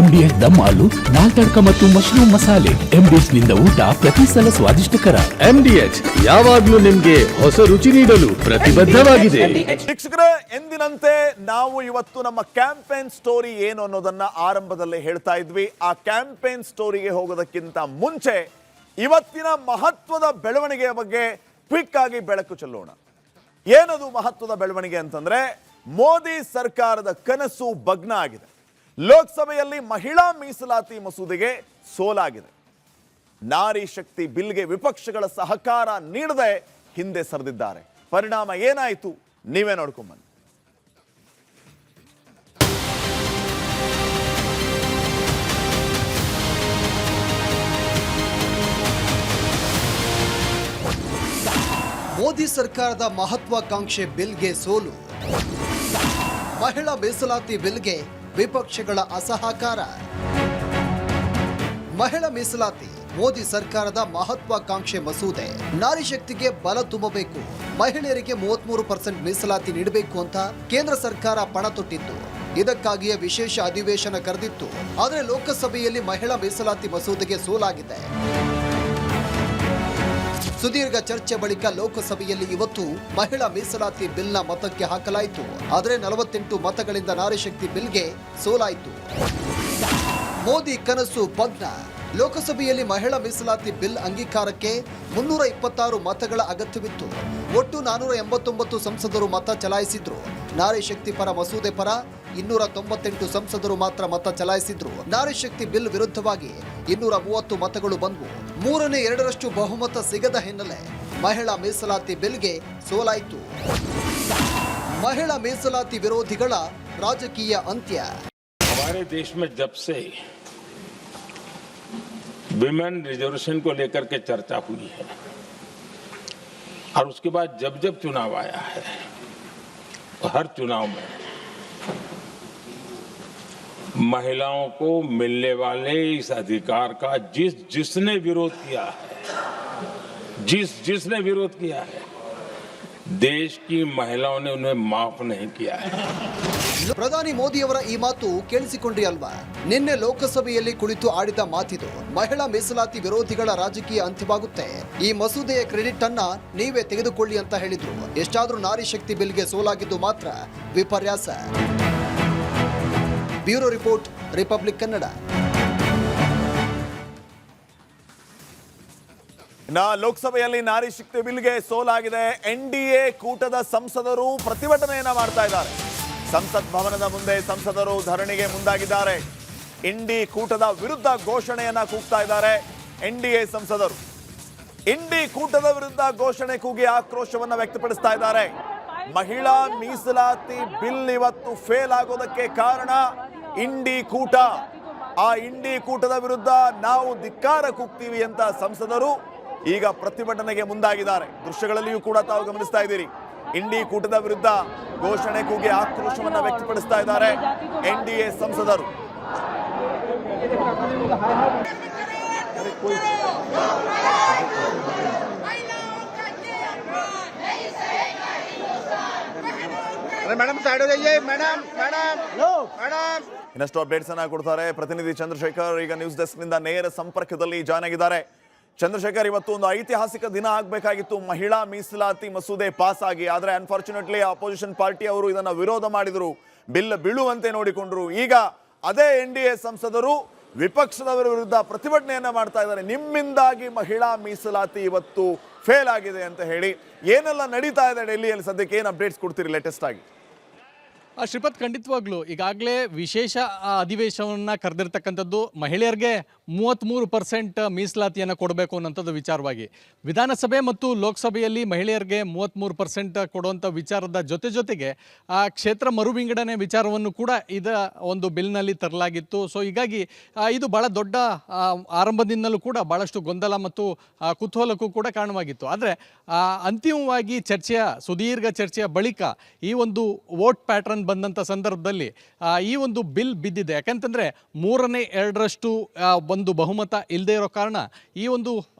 MDS ದಮ್ ಆಲು, ನಾಲ್ ತಡ್ಕ ಮತ್ತು mushroom ಮಸಾಲೆ. MDS ನಿಂದ ಊಟ ಪ್ರತಿ ಸಲ ಸ್ವಾದಿಷ್ಟಕರ. MDH ಯಾವಾಗ್ಲೂ ನಿಮ್ಗೆ ಹೊಸ ರುಚಿ ನೀಡಲು ಪ್ರತಿಬದ್ಧವಾಗಿದೆ. ಶಿಕ್ಷಕರೇ, ಎಂದಿನಂತೆ ನಾವು ಇವತ್ತು ನಮ್ಮ ಕ್ಯಾಂಪೇನ್ ಸ್ಟೋರಿ ಏನು ಅನ್ನೋದನ್ನ ಆರಂಭದಲ್ಲೇ ಹೇಳ್ತಾ ಇದ್ವಿ. ಆ ಕ್ಯಾಂಪೇನ್ ಸ್ಟೋರಿಗೆ ಹೋಗೋದಕ್ಕಿಂತ ಮುಂಚೆ ಇವತ್ತಿನ ಮಹತ್ವದ ಬೆಳವಣಿಗೆಯ ಬಗ್ಗೆ ಕ್ವಿಕ್ ಆಗಿ ಬೆಳಕು ಚೆಲ್ಲೋಣ. ಏನದು ಮಹತ್ವದ ಬೆಳವಣಿಗೆ ಅಂತಂದ್ರೆ, ಮೋದಿ ಸರ್ಕಾರದ ಕನಸು ಭಗ್ನ ಆಗಿದೆ. ಲೋಕಸಭೆಯಲ್ಲಿ ಮಹಿಳಾ ಮೀಸಲಾತಿ ಮಸೂದೆಗೆ ಸೋಲಾಗಿದೆ. ನಾರಿ ಶಕ್ತಿ ಬಿಲ್ಗೆ ವಿಪಕ್ಷಗಳ ಸಹಕಾರ ನೀಡದೆ ಹಿಂದೆ ಸರಿದಿದ್ದಾರೆ. ಪರಿಣಾಮ ಏನಾಯಿತು ನೀವೇ ನೋಡ್ಕೊಂಬನ್ನಿ. ಮೋದಿ ಸರ್ಕಾರದ ಮಹತ್ವಾಕಾಂಕ್ಷೆ ಬಿಲ್ಗೆ ಸೋಲು. ಮಹಿಳಾ ಮೀಸಲಾತಿ ಬಿಲ್ಗೆ ವಿಪಕ್ಷಗಳ ಅಸಹಕಾರ. ಮಹಿಳಾ ಮೀಸಲಾತಿ ಮೋದಿ ಸರ್ಕಾರದ ಮಹತ್ವಾಕಾಂಕ್ಷೆ ಮಸೂದೆ. ನಾರಿ ಶಕ್ತಿಗೆ ಬಲ ತುಂಬಬೇಕು, ಮಹಿಳೆಯರಿಗೆ 33% ಮೀಸಲಾತಿ ನೀಡಬೇಕು ಅಂತ ಕೇಂದ್ರ ಸರ್ಕಾರ ಪಣ ತೊಟ್ಟಿತ್ತು. ಇದಕ್ಕಾಗಿಯೇ ವಿಶೇಷ ಅಧಿವೇಶನ ಕರೆದಿತ್ತು. ಆದರೆ ಲೋಕಸಭೆಯಲ್ಲಿ ಮಹಿಳಾ ಮೀಸಲಾತಿ ಮಸೂದೆಗೆ ಸೋಲಾಗಿದೆ. ಸುದೀರ್ಘ ಚರ್ಚೆ ಬಳಿಕ ಲೋಕಸಭೆಯಲ್ಲಿ ಇವತ್ತು ಮಹಿಳಾ ಮೀಸಲಾತಿ ಬಿಲ್ನ ಮತಕ್ಕೆ ಹಾಕಲಾಯಿತು. ಆದರೆ 48 ಮತಗಳಿಂದ ನಾರಿ ಶಕ್ತಿ ಬಿಲ್ಗೆ ಸೋಲಾಯಿತು. ಮೋದಿ ಕನಸು ಭಗ್ನ. ಲೋಕಸಭೆಯಲ್ಲಿ ಮಹಿಳಾ ಮೀಸಲಾತಿ ಬಿಲ್ ಅಂಗೀಕಾರಕ್ಕೆ 326 ಮತಗಳ ಅಗತ್ಯವಿತ್ತು. ಒಟ್ಟು 489 ಸಂಸದರು ಮತ ಚಲಾಯಿಸಿದ್ರು. ನಾರಿ ಶಕ್ತಿ ಪರ ಮಸೂದೆ ಪರ 298 ಸಂಸದರು ಮಾತ್ರ ಮತ ಚಲಾಯಿಸಿದ್ರು. ನಾರಿ ಶಕ್ತಿ ಬಿಲ್ ವಿರುದ್ಧವಾಗಿ 230 ಮತಗಳು ಬಂದವು. 3/2 ಬಹುಮತ ಸಿಗದ ಹಿನ್ನೆಲೆ ಮಹಿಳಾ ಮೀಸಲಾತಿ ಬಿಲ್ಗೆ ಸೋಲಾಯಿತು. ಮಹಿಳಾ ಮೀಸಲಾತಿ ವಿರೋಧಿಗಳ ರಾಜಕೀಯ ಅಂತ್ಯ. हमारे देश में जब से विमेन रिजर्वेशन को लेकर के चर्चा हुई है और उसके बाद जब जब चुनाव आया है, हर चुनाव में महिलाओं को मिलने वाले इस अधिकार का जिसने विरोध किया है, जिसने विरोध किया है, देश की महिलाओं ने उन्हें माफ नहीं किया है. ಪ್ರಧಾನಿ ಮೋದಿಯವರ ಈ ಮಾತು ಕೇಳಿಸಿಕೊಂಡ್ರಿ ಅಲ್ವಾ? ನಿನ್ನೆ ಲೋಕಸಭೆಯಲ್ಲಿ ಕುಳಿತು ಆಡಿದ ಮಾತಿದು. ಮಹಿಳಾ ಮೀಸಲಾತಿ ವಿರೋಧಿಗಳ ರಾಜಕೀಯ ಅಂತ್ಯವಾಗುತ್ತೆ. ಈ ಮಸೂದೆಯ ಕ್ರೆಡಿಟ್ ಅನ್ನ ನೀವೇ ತೆಗೆದುಕೊಳ್ಳಿ ಅಂತ ಹೇಳಿದ್ರು. ಎಷ್ಟಾದ್ರೂ ನಾರಿ ಶಕ್ತಿ ಬಿಲ್ಗೆ ಸೋಲಾಗಿದ್ದು ಮಾತ್ರ ವಿಪರ್ಯಾಸ. Bureau report, Republic Kannada. ಲೋಕಸಭೆಯಲ್ಲಿ ನಾರಿ ಶಕ್ತಿ ಬಿಲ್ಗೆ ಸೋಲಾಗಿದೆ. NDA ಕೂಟದ ಸಂಸದರು ಪ್ರತಿಭಟನೆಯನ್ನ ಮಾಡ್ತಾ ಇದ್ದಾರೆ. ಸಂಸತ್ ಭವನದ ಮುಂದೆ ಸಂಸದರು ಧರಣಿಗೆ ಮುಂದಾಗಿದ್ದಾರೆ. ಇಂಡಿ ಕೂಟದ ವಿರುದ್ಧ ಘೋಷಣೆಯನ್ನ ಕೂಗ್ತಾ ಇದ್ದಾರೆ. NDA ಸಂಸದರು ಇಂಡಿ ಕೂಟದ ವಿರುದ್ಧ ಘೋಷಣೆ ಕೂಗಿ ಆಕ್ರೋಶವನ್ನ ವ್ಯಕ್ತಪಡಿಸ್ತಾ ಇದ್ದಾರೆ. ಮಹಿಳಾ ಮೀಸಲಾತಿ ಬಿಲ್ ಇವತ್ತು ಫೇಲ್ ಆಗೋದಕ್ಕೆ ಕಾರಣ ಇಂಡಿ ಕೂಟ. ಆ ಇಂಡಿ ಕೂಟದ ವಿರುದ್ಧ ನಾವು ಧಿಕ್ಕಾರ ಕೂಗ್ತೀವಿ ಅಂತ ಸಂಸದರು ಈಗ ಪ್ರತಿಭಟನೆಗೆ ಮುಂದಾಗಿದ್ದಾರೆ. ದೃಶ್ಯಗಳಲ್ಲಿಯೂ ಕೂಡ ತಾವು ಗಮನಿಸ್ತಾ ಇದ್ದೀರಿ. ಇಂಡಿ ಕೂಟದ ವಿರುದ್ಧ ಘೋಷಣೆ ಕೂಗಿ ಆಕ್ರೋಶವನ್ನ ವ್ಯಕ್ತಪಡಿಸ್ತಾ ಇದ್ದಾರೆ NDA ಸಂಸದರು. ಇನ್ನಷ್ಟು ಅಪ್ಡೇಟ್ಸ್ ಅನ್ನ ಕೊಡ್ತಾರೆ ಪ್ರತಿನಿಧಿ ಚಂದ್ರಶೇಖರ್. ಈಗ ನ್ಯೂಸ್ ಡೆಸ್ಕ್ ನಿಂದ ನೇರ ಸಂಪರ್ಕದಲ್ಲಿ ಜಾಯ್ನ್ ಆಗಿದ್ದಾರೆ. ಚಂದ್ರಶೇಖರ್, ಇವತ್ತು ಒಂದು ಐತಿಹಾಸಿಕ ದಿನ ಆಗಬೇಕಾಗಿತ್ತು. ಮಹಿಳಾ ಮೀಸಲಾತಿ ಮಸೂದೆ ಪಾಸ್ ಆಗಿ, ಆದರೆ ಅನ್ಫಾರ್ಚುನೇಟ್ಲಿ ಅಪೋಸಿಷನ್ ಪಾರ್ಟಿ ಅವರು ಇದನ್ನ ವಿರೋಧ ಮಾಡಿದ್ರು, ಬಿಲ್ ಬೀಳುವಂತೆ ನೋಡಿಕೊಂಡ್ರು. ಈಗ ಅದೇ NDA ಸಂಸದರು ವಿಪಕ್ಷದವರ ವಿರುದ್ಧ ಪ್ರತಿಭಟನೆಯನ್ನ ಮಾಡ್ತಾ ಇದ್ದಾರೆ. ನಿಮ್ಮಿಂದಾಗಿ ಮಹಿಳಾ ಮೀಸಲಾತಿ ಇವತ್ತು ಫೇಲ್ ಆಗಿದೆ ಅಂತ ಹೇಳಿ ಏನೆಲ್ಲ ನಡೀತಾ ಇದೆ ಡೆಲ್ಲಿಯಲ್ಲಿ ಸದ್ಯಕ್ಕೆ ಏನು ಅಪ್ಡೇಟ್ಸ್ ಕೊಡ್ತೀರಿ ಲೇಟೆಸ್ಟ್ ಆಗಿ? ಶ್ರೀಪತ್, ಖಂಡಿತವಾಗ್ಲೂ ಈಗಾಗಲೇ ವಿಶೇಷ ಅಧಿವೇಶನವನ್ನು ಕರೆದಿರ್ತಕ್ಕಂಥದ್ದು ಮಹಿಳೆಯರಿಗೆ 33% ಮೀಸಲಾತಿಯನ್ನು ಕೊಡಬೇಕು ಅನ್ನೋಂಥದ್ದು ವಿಚಾರವಾಗಿ. ವಿಧಾನಸಭೆ ಮತ್ತು ಲೋಕಸಭೆಯಲ್ಲಿ ಮಹಿಳೆಯರಿಗೆ 33% ಕೊಡುವಂಥ ವಿಚಾರದ ಜೊತೆಗೆ ಕ್ಷೇತ್ರ ಮರು ವಿಂಗಡಣೆ ವಿಚಾರವನ್ನು ಕೂಡ ಒಂದು ಬಿಲ್ನಲ್ಲಿ ತರಲಾಗಿತ್ತು. ಸೊ ಹೀಗಾಗಿ ಇದು ಭಾಳ ದೊಡ್ಡ ಆರಂಭದಿಂದಲೂ ಕೂಡ ಭಾಳಷ್ಟು ಗೊಂದಲ ಮತ್ತು ಕುತೂಹಲಕ್ಕೂ ಕೂಡ ಕಾರಣವಾಗಿತ್ತು. ಆದರೆ ಅಂತಿಮವಾಗಿ ಸುದೀರ್ಘ ಚರ್ಚೆಯ ಬಳಿಕ ಈ ಒಂದು ವೋಟ್ ಪ್ಯಾಟ್ರನ್ ಬಂದಂಥ ಸಂದರ್ಭದಲ್ಲಿ ಈ ಒಂದು ಬಿಲ್ ಬಿದ್ದಿದೆ. ಯಾಕಂತಂದರೆ 2/3 ಒಂದು ಬಹುಮತ ಇಲ್ಲದೆ ಇರೋ ಕಾರಣ ಈ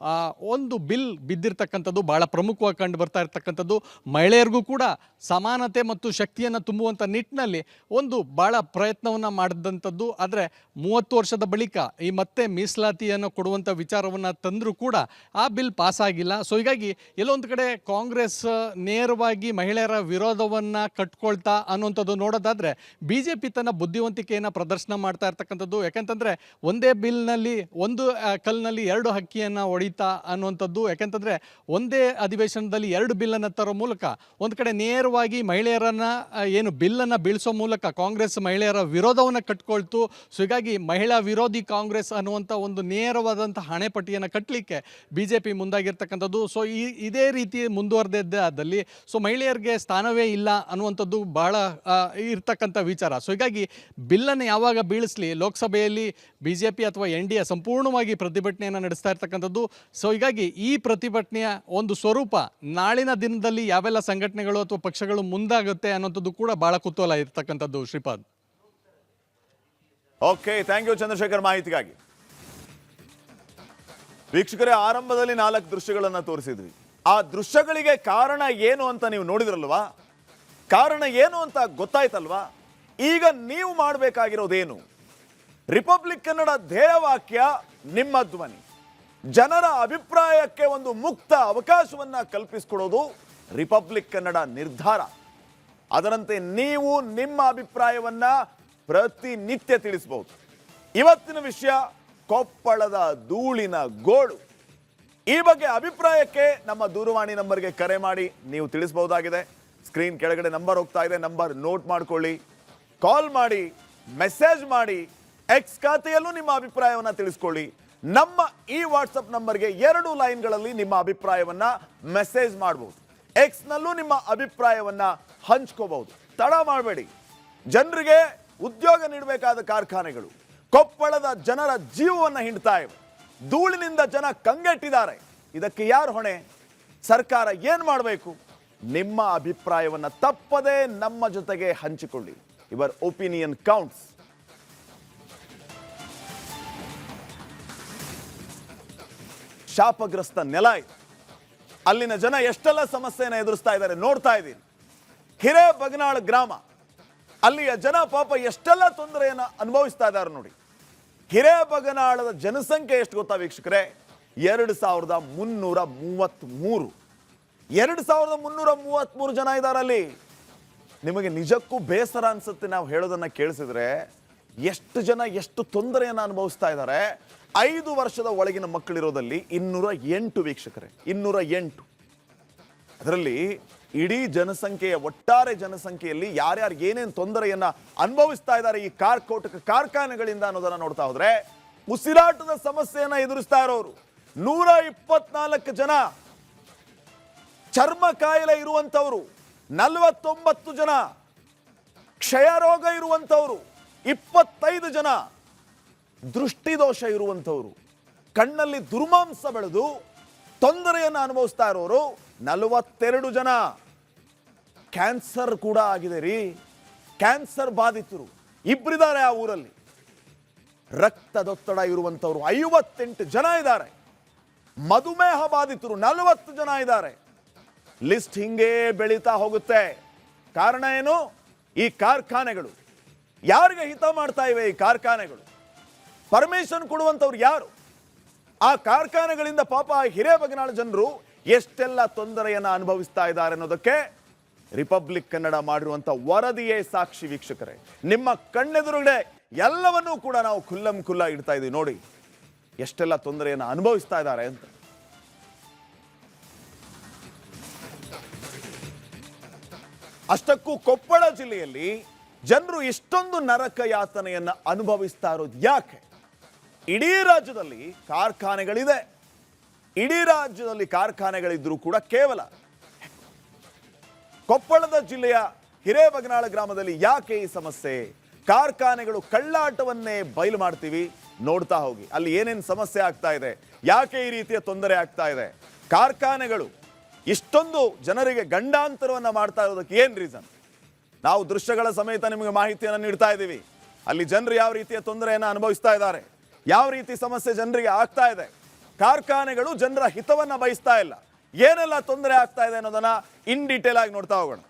ಒಂದು ಬಿಲ್ ಬಿದ್ದಿರ್ತಕ್ಕಂಥದ್ದು ಭಾಳ ಪ್ರಮುಖವಾಗಿ ಕಂಡು ಬರ್ತಾ ಇರ್ತಕ್ಕಂಥದ್ದು. ಮಹಿಳೆಯರಿಗೂ ಕೂಡ ಸಮಾನತೆ ಮತ್ತು ಶಕ್ತಿಯನ್ನು ತುಂಬುವಂಥ ನಿಟ್ಟಿನಲ್ಲಿ ಒಂದು ಭಾಳ ಪ್ರಯತ್ನವನ್ನು ಮಾಡಿದಂಥದ್ದು. ಆದರೆ 30 ವರ್ಷದ ಬಳಿಕ ಈ ಮತ್ತೆ ಮೀಸಲಾತಿಯನ್ನು ಕೊಡುವಂಥ ವಿಚಾರವನ್ನು ತಂದರೂ ಕೂಡ ಆ ಬಿಲ್ ಪಾಸ್ ಆಗಿಲ್ಲ. ಸೊ ಹೀಗಾಗಿ ಎಲ್ಲೊಂದು ಕಡೆ ಕಾಂಗ್ರೆಸ್ ನೇರವಾಗಿ ಮಹಿಳೆಯರ ವಿರೋಧವನ್ನು ಕಟ್ಕೊಳ್ತಾ ಅನ್ನುವಂಥದ್ದು ನೋಡೋದಾದರೆ BJP ತನ್ನ ಬುದ್ಧಿವಂತಿಕೆಯನ್ನು ಪ್ರದರ್ಶನ ಮಾಡ್ತಾ ಇರ್ತಕ್ಕಂಥದ್ದು. ಯಾಕಂತಂದರೆ ಒಂದೇ ಬಿಲ್ನಲ್ಲಿ ಒಂದು ಕಲ್ಲಿನಲ್ಲಿ 2 ಹಕ್ಕಿಯನ್ನು ಹೊಡಿತಾ ಅನ್ನುವಂಥದ್ದು. ಯಾಕಂತಂದರೆ ಒಂದೇ ಅಧಿವೇಶನದಲ್ಲಿ 2 ಬಿಲ್ಲನ್ನು ತರೋ ಮೂಲಕ ಒಂದು ಕಡೆ ನೇರವಾಗಿ ಮಹಿಳೆಯರನ್ನು ಏನು ಬಿಲ್ಲನ್ನು ಬೀಳಿಸೋ ಮೂಲಕ ಕಾಂಗ್ರೆಸ್ ಮಹಿಳೆಯರ ವಿರೋಧವನ್ನು ಕಟ್ಕೊಳ್ತು. ಸೊ ಹೀಗಾಗಿ ಮಹಿಳಾ ವಿರೋಧಿ ಕಾಂಗ್ರೆಸ್ ಅನ್ನುವಂಥ ಒಂದು ನೇರವಾದಂಥ ಹಣೆಪಟ್ಟಿಯನ್ನು ಕಟ್ಟಲಿಕ್ಕೆ BJP ಮುಂದಾಗಿರ್ತಕ್ಕಂಥದ್ದು. ಸೊ ಇದೇ ರೀತಿ ಮುಂದುವರೆದಿದ್ದಲ್ಲಿ ಸೊ ಮಹಿಳೆಯರಿಗೆ ಸ್ಥಾನವೇ ಇಲ್ಲ ಅನ್ನುವಂಥದ್ದು ಬಹಳ ಇರ್ತಕ್ಕಂಥ ವಿಚಾರ. ಸೊ ಹೀಗಾಗಿ ಬಿಲ್ಲನ್ನು ಯಾವಾಗ ಬೀಳಿಸಲಿ ಲೋಕಸಭೆಯಲ್ಲಿ BJP ಅಥವಾ NDA ಸಂಪೂರ್ಣವಾಗಿ ಪ್ರತಿಭಟನೆಯನ್ನು ನಡೆಸ್ತಾ ಇರ್ತಕ್ಕಂಥದ್ದು. ಸೊ ಹೀಗಾಗಿ ಈ ಪ್ರತಿಭಟನೆಯ ಒಂದು ಸ್ವರೂಪ ನಾಳಿನ ದಿನದಲ್ಲಿ ಯಾವೆಲ್ಲ ಸಂಘಟನೆಗಳು ಅಥವಾ ಪಕ್ಷಗಳು ಮುಂದಾಗುತ್ತೆ ಅನ್ನೋಂಥದ್ದು ಕೂಡ ಬಹಳ ಕುತೂಹಲ ಇರ್ತಕ್ಕಂಥದ್ದು. Shripad. Okay, thank you Chandrashekhar ಮಾಹಿತಿಗಾಗಿ. ವೀಕ್ಷಕರೇ, ಆರಂಭದಲ್ಲಿ 4 ದೃಶ್ಯಗಳನ್ನು ತೋರಿಸಿದ್ವಿ. ಆ ದೃಶ್ಯಗಳಿಗೆ ಕಾರಣ ಏನು ಅಂತ ನೀವು ನೋಡಿದ್ರಲ್ವಾ? ಕಾರಣ ಏನು ಅಂತ ಗೊತ್ತಾಯ್ತಲ್ವಾ? ಈಗ ನೀವು ಮಾಡಬೇಕಾಗಿರೋದೇನು? ರಿಪಬ್ಲಿಕ್ ಕನ್ನಡ ಧ್ಯೇಯವಾಕ್ಯ ನಿಮ್ಮ ಧ್ವನಿ. ಜನರ ಅಭಿಪ್ರಾಯಕ್ಕೆ ಒಂದು ಮುಕ್ತ ಅವಕಾಶವನ್ನ ಕಲ್ಪಿಸಿಕೊಡೋದು ರಿಪಬ್ಲಿಕ್ ಕನ್ನಡ ನಿರ್ಧಾರ. ಅದರಂತೆ ನೀವು ನಿಮ್ಮ ಅಭಿಪ್ರಾಯವನ್ನ ಪ್ರತಿನಿತ್ಯ ತಿಳಿಸಬಹುದು. ಇವತ್ತಿನ ವಿಷಯ ಕೊಪ್ಪಳದ ಧೂಳಿನ ಗೋಳು. ಈ ಬಗ್ಗೆ ಅಭಿಪ್ರಾಯಕ್ಕೆ ನಮ್ಮ ದೂರವಾಣಿ ನಂಬರ್ಗೆ ಕರೆ ಮಾಡಿ ನೀವು ತಿಳಿಸಬಹುದಾಗಿದೆ. ಸ್ಕ್ರೀನ್ ಕೆಳಗಡೆ ನಂಬರ್ ಹೋಗ್ತಾ ಇದೆ, ನಂಬರ್ ನೋಟ್ ಮಾಡ್ಕೊಳ್ಳಿ, ಕಾಲ್ ಮಾಡಿ, ಮೆಸೇಜ್ ಮಾಡಿ. ಎಕ್ಸ್ ಖಾತೆಯಲ್ಲೂ ನಿಮ್ಮ ಅಭಿಪ್ರಾಯವನ್ನು ತಿಳಿಸ್ಕೊಳ್ಳಿ. ನಮ್ಮ ಈ ವಾಟ್ಸಪ್ ನಂಬರ್ಗೆ 2 ಲೈನ್ಗಳಲ್ಲಿ ನಿಮ್ಮ ಅಭಿಪ್ರಾಯವನ್ನ ಮೆಸೇಜ್ ಮಾಡಬಹುದು. ಎಕ್ಸ್ ನಲ್ಲೂ ನಿಮ್ಮ ಅಭಿಪ್ರಾಯವನ್ನ ಹಂಚ್ಕೋಬಹುದು. ತಡ ಮಾಡಬೇಡಿ. ಜನರಿಗೆ ಉದ್ಯೋಗ ನೀಡಬೇಕಾದ ಕಾರ್ಖಾನೆಗಳು ಕೊಪ್ಪಳದ ಜನರ ಜೀವವನ್ನು ಹಿಂಡ್ತಾ ಇವೆ. ಧೂಳಿನಿಂದ ಜನ ಕಂಗೆಟ್ಟಿದ್ದಾರೆ. ಇದಕ್ಕೆ ಯಾರು ಹೊಣೆ? ಸರ್ಕಾರ ಏನು ಮಾಡಬೇಕು? ನಿಮ್ಮ ಅಭಿಪ್ರಾಯವನ್ನ ತಪ್ಪದೆ ನಮ್ಮ ಜೊತೆಗೆ ಹಂಚಿಕೊಳ್ಳಿ. Your opinion counts. ಶಾಪಗ್ರಸ್ತ ನೆಲ ಇದೆ. ಅಲ್ಲಿನ ಜನ ಎಷ್ಟೆಲ್ಲ ಸಮಸ್ಯೆಯನ್ನು ಎದುರಿಸ್ತಾ ಇದ್ದಾರೆ ನೋಡ್ತಾ ಇದ್ದೀನಿ. ಹಿರೇಬಗನಾಳ್ ಗ್ರಾಮ, ಅಲ್ಲಿಯ ಜನ ಪಾಪ ಎಷ್ಟೆಲ್ಲ ತೊಂದರೆಯನ್ನು ಅನುಭವಿಸ್ತಾ ಇದ್ದಾರೆ ನೋಡಿ. ಹಿರೇಬಗನಾಳದ ಜನಸಂಖ್ಯೆ ಎಷ್ಟು ಗೊತ್ತಾ ವೀಕ್ಷಕರೇ? 2333. 2333 ಜನ ಇದ್ದಾರೆ ಅಲ್ಲಿ. ನಿಮಗೆ ನಿಜಕ್ಕೂ ಬೇಸರ ಅನ್ಸುತ್ತೆ ನಾವು ಹೇಳೋದನ್ನ ಕೇಳಿಸಿದ್ರೆ. ಎಷ್ಟು ಜನ ಎಷ್ಟು ತೊಂದರೆಯನ್ನು ಅನುಭವಿಸ್ತಾ ಇದ್ದಾರೆ. 5 ವರ್ಷದ ಒಳಗಿನ ಮಕ್ಕಳಿರೋದಲ್ಲಿ 208 ವೀಕ್ಷಕರೇ, 208. ಅದರಲ್ಲಿ ಇಡೀ ಜನಸಂಖ್ಯೆಯ ಒಟ್ಟಾರೆ ಜನಸಂಖ್ಯೆಯಲ್ಲಿ ಯಾರ್ಯಾರು ಏನೇನು ತೊಂದರೆಯನ್ನ ಅನುಭವಿಸ್ತಾ ಇದ್ದಾರೆ ಈ ಕಾರ್ಖಾನೆಗಳಿಂದ ಅನ್ನೋದನ್ನ ನೋಡ್ತಾ ಹೋದ್ರೆ, ಉಸಿರಾಟದ ಸಮಸ್ಯೆಯನ್ನ ಎದುರಿಸ್ತಾ ಇರೋರು 124 ಜನ, ಚರ್ಮ ಕಾಯಿಲೆ ಇರುವಂತವರು 49 ಜನ, ಕ್ಷಯ ರೋಗ ಇರುವಂತವರು 25 ಜನ, ದೃಷ್ಟಿದೋಷ ಇರುವಂತವರು, ಕಣ್ಣಲ್ಲಿ ದುರ್ಮಾಂಸ ಬೆಳೆದು ತೊಂದರೆಯನ್ನು ಅನುಭವಿಸ್ತಾ ಇರೋರು 42 ಜನ. ಕ್ಯಾನ್ಸರ್ ಕೂಡ ಆಗಿದೆ ರೀ. ಕ್ಯಾನ್ಸರ್ ಬಾಧಿತರು 2 ಇದ್ದಾರೆ ಆ ಊರಲ್ಲಿ. ರಕ್ತದೊತ್ತಡ ಇರುವಂತವರು 58 ಜನ ಇದ್ದಾರೆ. ಮಧುಮೇಹ ಬಾಧಿತರು 40 ಜನ ಇದ್ದಾರೆ. ಲಿಸ್ಟ್ ಹಿಂಗೇ ಬೆಳೀತಾ ಹೋಗುತ್ತೆ. ಕಾರಣ ಏನು? ಈ ಕಾರ್ಖಾನೆಗಳು. ಯಾರಿಗೆ ಹಿತ ಮಾಡ್ತಾ ಇವೆ ಈ ಕಾರ್ಖಾನೆಗಳು? ಪರ್ಮಿಷನ್ ಕೊಡುವಂತವ್ರು ಯಾರು? ಆ ಕಾರ್ಖಾನೆಗಳಿಂದ ಪಾಪ ಹಿರೇಬಗನಾಳ ಜನರು ಎಷ್ಟೆಲ್ಲ ತೊಂದರೆಯನ್ನು ಅನುಭವಿಸ್ತಾ ಇದ್ದಾರೆ ಅನ್ನೋದಕ್ಕೆ ರಿಪಬ್ಲಿಕ್ ಕನ್ನಡ ಮಾಡಿರುವಂತ ವರದಿಯೇ ಸಾಕ್ಷಿ ವೀಕ್ಷಕರೇ. ನಿಮ್ಮ ಕಣ್ಣೆದುರುಗಡೆ ಎಲ್ಲವನ್ನೂ ಕೂಡ ನಾವು ಖುಲ್ಲಂ ಖುಲ್ಲ ಇಡ್ತಾ ಇದೀವಿ ನೋಡಿ, ಎಷ್ಟೆಲ್ಲ ತೊಂದರೆಯನ್ನು ಅನುಭವಿಸ್ತಾ ಇದ್ದಾರೆ ಅಂತ. ಅಷ್ಟಕ್ಕೂ ಕೊಪ್ಪಳ ಜಿಲ್ಲೆಯಲ್ಲಿ ಜನರು ಇಷ್ಟೊಂದು ನರಕ ಯಾತನೆಯನ್ನ ಅನುಭವಿಸ್ತಾ ಇರೋದು ಯಾಕೆ? ಇಡೀ ರಾಜ್ಯದಲ್ಲಿ ಕಾರ್ಖಾನೆಗಳಿದೆ. ಇಡೀ ರಾಜ್ಯದಲ್ಲಿ ಕಾರ್ಖಾನೆಗಳಿದ್ರೂ ಕೂಡ ಕೇವಲ ಕೊಪ್ಪಳದ ಜಿಲ್ಲೆಯ ಹಿರೇಬಗನಾಳ ಗ್ರಾಮದಲ್ಲಿ ಯಾಕೆ ಈ ಸಮಸ್ಯೆ? ಕಾರ್ಖಾನೆಗಳು ಕಳ್ಳಾಟವನ್ನೇ ಬಯಲು ಮಾಡ್ತೀವಿ, ನೋಡ್ತಾ ಹೋಗಿ ಅಲ್ಲಿ ಏನೇನು ಸಮಸ್ಯೆ ಆಗ್ತಾ ಇದೆ, ಯಾಕೆ ಈ ರೀತಿಯ ತೊಂದರೆ ಆಗ್ತಾ ಇದೆ. ಕಾರ್ಖಾನೆಗಳು ಇಷ್ಟೊಂದು ಜನರಿಗೆ ಗಂಡಾಂತರವನ್ನ ಮಾಡ್ತಾ ಇರೋದಕ್ಕೆ ಏನ್ ರೀಸನ್? ನಾವು ದೃಶ್ಯಗಳ ಸಮೇತ ನಿಮಗೆ ಮಾಹಿತಿಯನ್ನು ನೀಡ್ತಾ ಇದ್ದೀವಿ. ಅಲ್ಲಿ ಜನರು ಯಾವ ರೀತಿಯ ತೊಂದರೆಯನ್ನು ಅನುಭವಿಸ್ತಾ ಇದ್ದಾರೆ, ಯಾವ ರೀತಿ ಸಮಸ್ಯೆ ಜನರಿಗೆ ಆಗ್ತಾ ಇದೆ. ಕಾರ್ಖಾನೆಗಳು ಜನರ ಹಿತವನ್ನ ಬಯಸ್ತಾ ಇಲ್ಲ. ಏನೆಲ್ಲ ತೊಂದರೆ ಆಗ್ತಾ ಇದೆ ಅನ್ನೋದನ್ನ ಇನ್ ಡೀಟೇಲ್ ಆಗಿ ನೋಡ್ತಾ ಹೋಗೋಣ.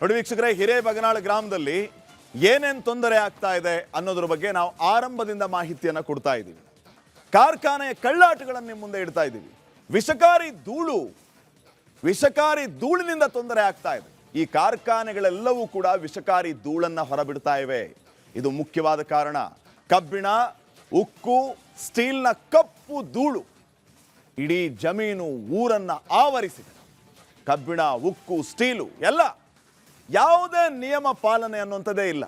ನೋಡಿ ವೀಕ್ಷಕರೇ, ಹಿರೇಬಗನಾಳ ಗ್ರಾಮದಲ್ಲಿ ಏನೇನು ತೊಂದರೆ ಆಗ್ತಾ ಇದೆ ಅನ್ನೋದ್ರ ಬಗ್ಗೆ ನಾವು ಆರಂಭದಿಂದ ಮಾಹಿತಿಯನ್ನು ಕೊಡ್ತಾ ಇದ್ದೀವಿ. ಕಾರ್ಖಾನೆಯ ಕಳ್ಳಾಟಗಳನ್ನು ನಿಮ್ಮ ಮುಂದೆ ಇಡ್ತಾ ಇದ್ದೀವಿ. ವಿಷಕಾರಿ ಧೂಳಿನಿಂದ ತೊಂದರೆ ಆಗ್ತಾ ಇದೆ. ಈ ಕಾರ್ಖಾನೆಗಳೆಲ್ಲವೂ ಕೂಡ ವಿಷಕಾರಿ ಧೂಳನ್ನ ಹೊರಬಿಡ್ತಾ ಇವೆ. ಇದು ಮುಖ್ಯವಾದ ಕಾರಣ. ಕಬ್ಬಿಣ, ಉಕ್ಕು, ಸ್ಟೀಲ್ನ ಕಪ್ಪು ಧೂಳು ಇಡೀ ಜಮೀನು ಊರನ್ನ ಆವರಿಸಿದೆ. ಕಬ್ಬಿಣ, ಉಕ್ಕು, ಸ್ಟೀಲು ಎಲ್ಲ ಯಾವುದೇ ನಿಯಮ ಪಾಲನೆ ಅನ್ನುವಂಥದ್ದೇ ಇಲ್ಲ.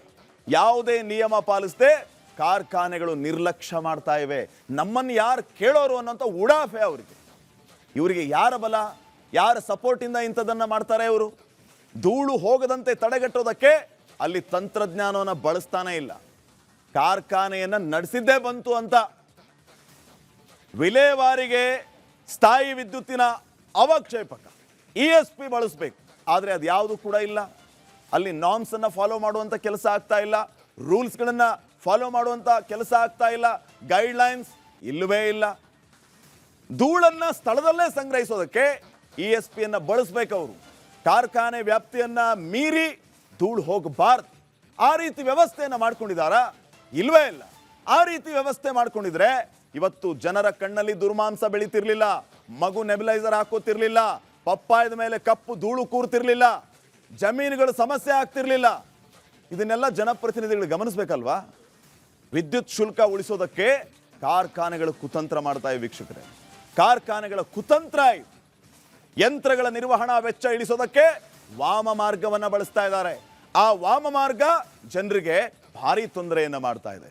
ಯಾವುದೇ ನಿಯಮ ಪಾಲಿಸದೆ ಕಾರ್ಖಾನೆಗಳು ನಿರ್ಲಕ್ಷ್ಯ ಮಾಡ್ತಾ ಇವೆ. ನಮ್ಮನ್ನು ಯಾರು ಕೇಳೋರು ಅನ್ನೋಂಥ ಉಡಾಫೆ ಇವರಿಗೆ ಯಾರ ಬಲ, ಯಾರ ಸಪೋರ್ಟಿಂದ ಇಂಥದನ್ನ ಮಾಡ್ತಾರೆ ಇವರು? ಧೂಳು ಹೋಗದಂತೆ ತಡೆಗಟ್ಟೋದಕ್ಕೆ ಅಲ್ಲಿ ತಂತ್ರಜ್ಞಾನವನ್ನು ಬಳಸ್ತಾನೆ ಇಲ್ಲ. ಕಾರ್ಖಾನೆಯನ್ನ ನಡೆಸಿದ್ದೇ ಬಂತು ಅಂತ ವಿಲೇವಾರಿಗೆ ಸ್ಥಾಯಿ ವಿದ್ಯುತ್ತಿನ ಅವಕ್ಷೇಪಕ ESP ಬಳಸಬೇಕು. ಆದರೆ ಅದು ಯಾವುದು ಕೂಡ ಇಲ್ಲ. ಅಲ್ಲಿ ನಾರ್ಮ್ಸ್ ಅನ್ನ ಫಾಲೋ ಮಾಡುವಂತ ಕೆಲಸ ಆಗ್ತಾ ಇಲ್ಲ. ರೂಲ್ಸ್ಗಳನ್ನ ಫಾಲೋ ಮಾಡುವಂತ ಕೆಲಸ ಆಗ್ತಾ ಇಲ್ಲ. ಗೈಡ್ಲೈನ್ಸ್ ಇಲ್ಲವೇ ಇಲ್ಲ. ಧೂಳನ್ನ ಸ್ಥಳದಲ್ಲೇ ಸಂಗ್ರಹಿಸೋದಕ್ಕೆ ESPಯನ್ನ ಬಳಸಬೇಕು ಅವರು. ಕಾರ್ಖಾನೆ ವ್ಯಾಪ್ತಿಯನ್ನ ಮೀರಿ ಧೂಳು ಹೋಗಬಾರ್ದು. ಆ ರೀತಿ ವ್ಯವಸ್ಥೆಯನ್ನ ಮಾಡ್ಕೊಂಡಿದ್ದಾರಾ? ಇಲ್ವೇ ಇಲ್ಲ. ಆ ರೀತಿ ವ್ಯವಸ್ಥೆ ಮಾಡ್ಕೊಂಡಿದ್ರೆ ಇವತ್ತು ಜನರ ಕಣ್ಣಲ್ಲಿ ದುರ್ಮಾಂಸ ಬೆಳೀತಿರ್ಲಿಲ್ಲ, ಮಗು ನೆಬಿಲೈಸರ್ ಹಾಕೋತಿರ್ಲಿಲ್ಲ, ಪಪ್ಪಾಯದ ಮೇಲೆ ಕಪ್ಪು ಧೂಳು ಕೂರ್ತಿರ್ಲಿಲ್ಲ, ಜಮೀನುಗಳು ಸಮಸ್ಯೆ ಆಗ್ತಿರ್ಲಿಲ್ಲ. ಇದನ್ನೆಲ್ಲ ಜನಪ್ರತಿನಿಧಿಗಳು ಗಮನಿಸಬೇಕಲ್ವಾ? ವಿದ್ಯುತ್ ಶುಲ್ಕ ಉಳಿಸೋದಕ್ಕೆ ಕಾರ್ಖಾನೆಗಳು ಕುತಂತ್ರ ಮಾಡ್ತಾ ಇವೆ ವೀಕ್ಷಕರೇ. ಕಾರ್ಖಾನೆಗಳ ಕುತಂತ್ರ ಇವೆ. ಯಂತ್ರಗಳ ನಿರ್ವಹಣಾ ವೆಚ್ಚ ಇಳಿಸೋದಕ್ಕೆ ವಾಮ ಮಾರ್ಗವನ್ನು ಬಳಸ್ತಾ ಇದ್ದಾರೆ. ಆ ವಾಮ ಮಾರ್ಗ ಜನರಿಗೆ ಭಾರಿ ತೊಂದರೆಯನ್ನು ಮಾಡ್ತಾ ಇದೆ.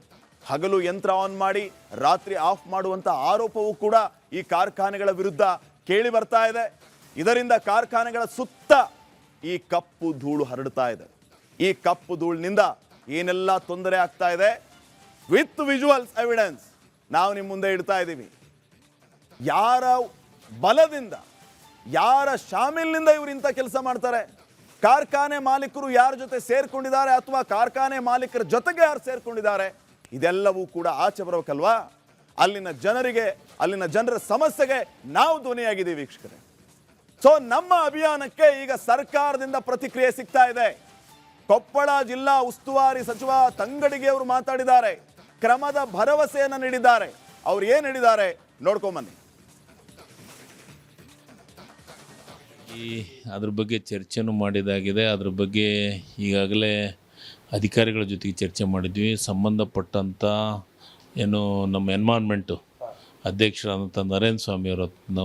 ಹಗಲು ಯಂತ್ರ ಆನ್ ಮಾಡಿ ರಾತ್ರಿ ಆಫ್ ಮಾಡುವಂತ ಆರೋಪವೂ ಕೂಡ ಈ ಕಾರ್ಖಾನೆಗಳ ವಿರುದ್ಧ ಕೇಳಿ ಬರ್ತಾ ಇದೆ. ಇದರಿಂದ ಕಾರ್ಖಾನೆಗಳ ಸುತ್ತ ಈ ಕಪ್ಪು ಧೂಳು ಹರಡ್ತಾ ಇದೆ. ಈ ಕಪ್ಪು ಧೂಳಿನಿಂದ ಏನೆಲ್ಲ ತೊಂದರೆ ಆಗ್ತಾ ಇದೆ ವಿತ್ ವಿಜುವಲ್ಸ್ ಎವಿಡೆನ್ಸ್ ನಾವು ನಿಮ್ಮ ಮುಂದೆ ಇಡ್ತಾ ಇದ್ದೀವಿ. ಯಾರ ಬಲದಿಂದ, ಯಾರ ಶಾಮಿಲ್ನಿಂದ ಇವರು ಇಂಥ ಕೆಲಸ ಮಾಡ್ತಾರೆ? ಕಾರ್ಖಾನೆ ಮಾಲೀಕರು ಯಾರ ಜೊತೆ ಸೇರ್ಕೊಂಡಿದ್ದಾರೆ ಅಥವಾ ಕಾರ್ಖಾನೆ ಮಾಲೀಕರ ಜೊತೆಗೆ ಯಾರು ಸೇರ್ಕೊಂಡಿದ್ದಾರೆ? ಇದೆಲ್ಲವೂ ಕೂಡ ಆಚೆ ಬರಬೇಕಲ್ವಾ? ಅಲ್ಲಿನ ಜನರ ಸಮಸ್ಯೆಗೆ ನಾವು ಧ್ವನಿಯಾಗಿದ್ದೀವಿ ವೀಕ್ಷಕರೇ. ಸೊ ನಮ್ಮ ಅಭಿಯಾನಕ್ಕೆ ಈಗ ಸರ್ಕಾರದಿಂದ ಪ್ರತಿಕ್ರಿಯೆ ಸಿಗ್ತಾ ಇದೆ. ಕೊಪ್ಪಳ ಜಿಲ್ಲಾ ಉಸ್ತುವಾರಿ ಸಚಿವ ತಂಗಡಿಗೆ ಅವರು ಮಾತಾಡಿದ್ದಾರೆ. ಕ್ರಮದ ಭರವಸೆಯನ್ನು ನೀಡಿದ್ದಾರೆ. ಅವ್ರು ಏನು ಹೇಳಿದ್ದಾರೆ ನೋಡ್ಕೊಂಬನ್ನಿ. ಅದ್ರ ಬಗ್ಗೆ ಚರ್ಚೆನೂ ಮಾಡಿದಾಗಿದೆ. ಅದ್ರ ಬಗ್ಗೆ ಈಗಾಗಲೇ ಅಧಿಕಾರಿಗಳ ಜೊತೆಗೆ ಚರ್ಚೆ ಮಾಡಿದ್ವಿ. ಸಂಬಂಧಪಟ್ಟಂಥ ಏನು ನಮ್ಮ ಎನ್ವೈರ್ನ್ಮೆಂಟು ಅಧ್ಯಕ್ಷರಾದಂಥ ನರೇಂದ್ರ ಸ್ವಾಮಿ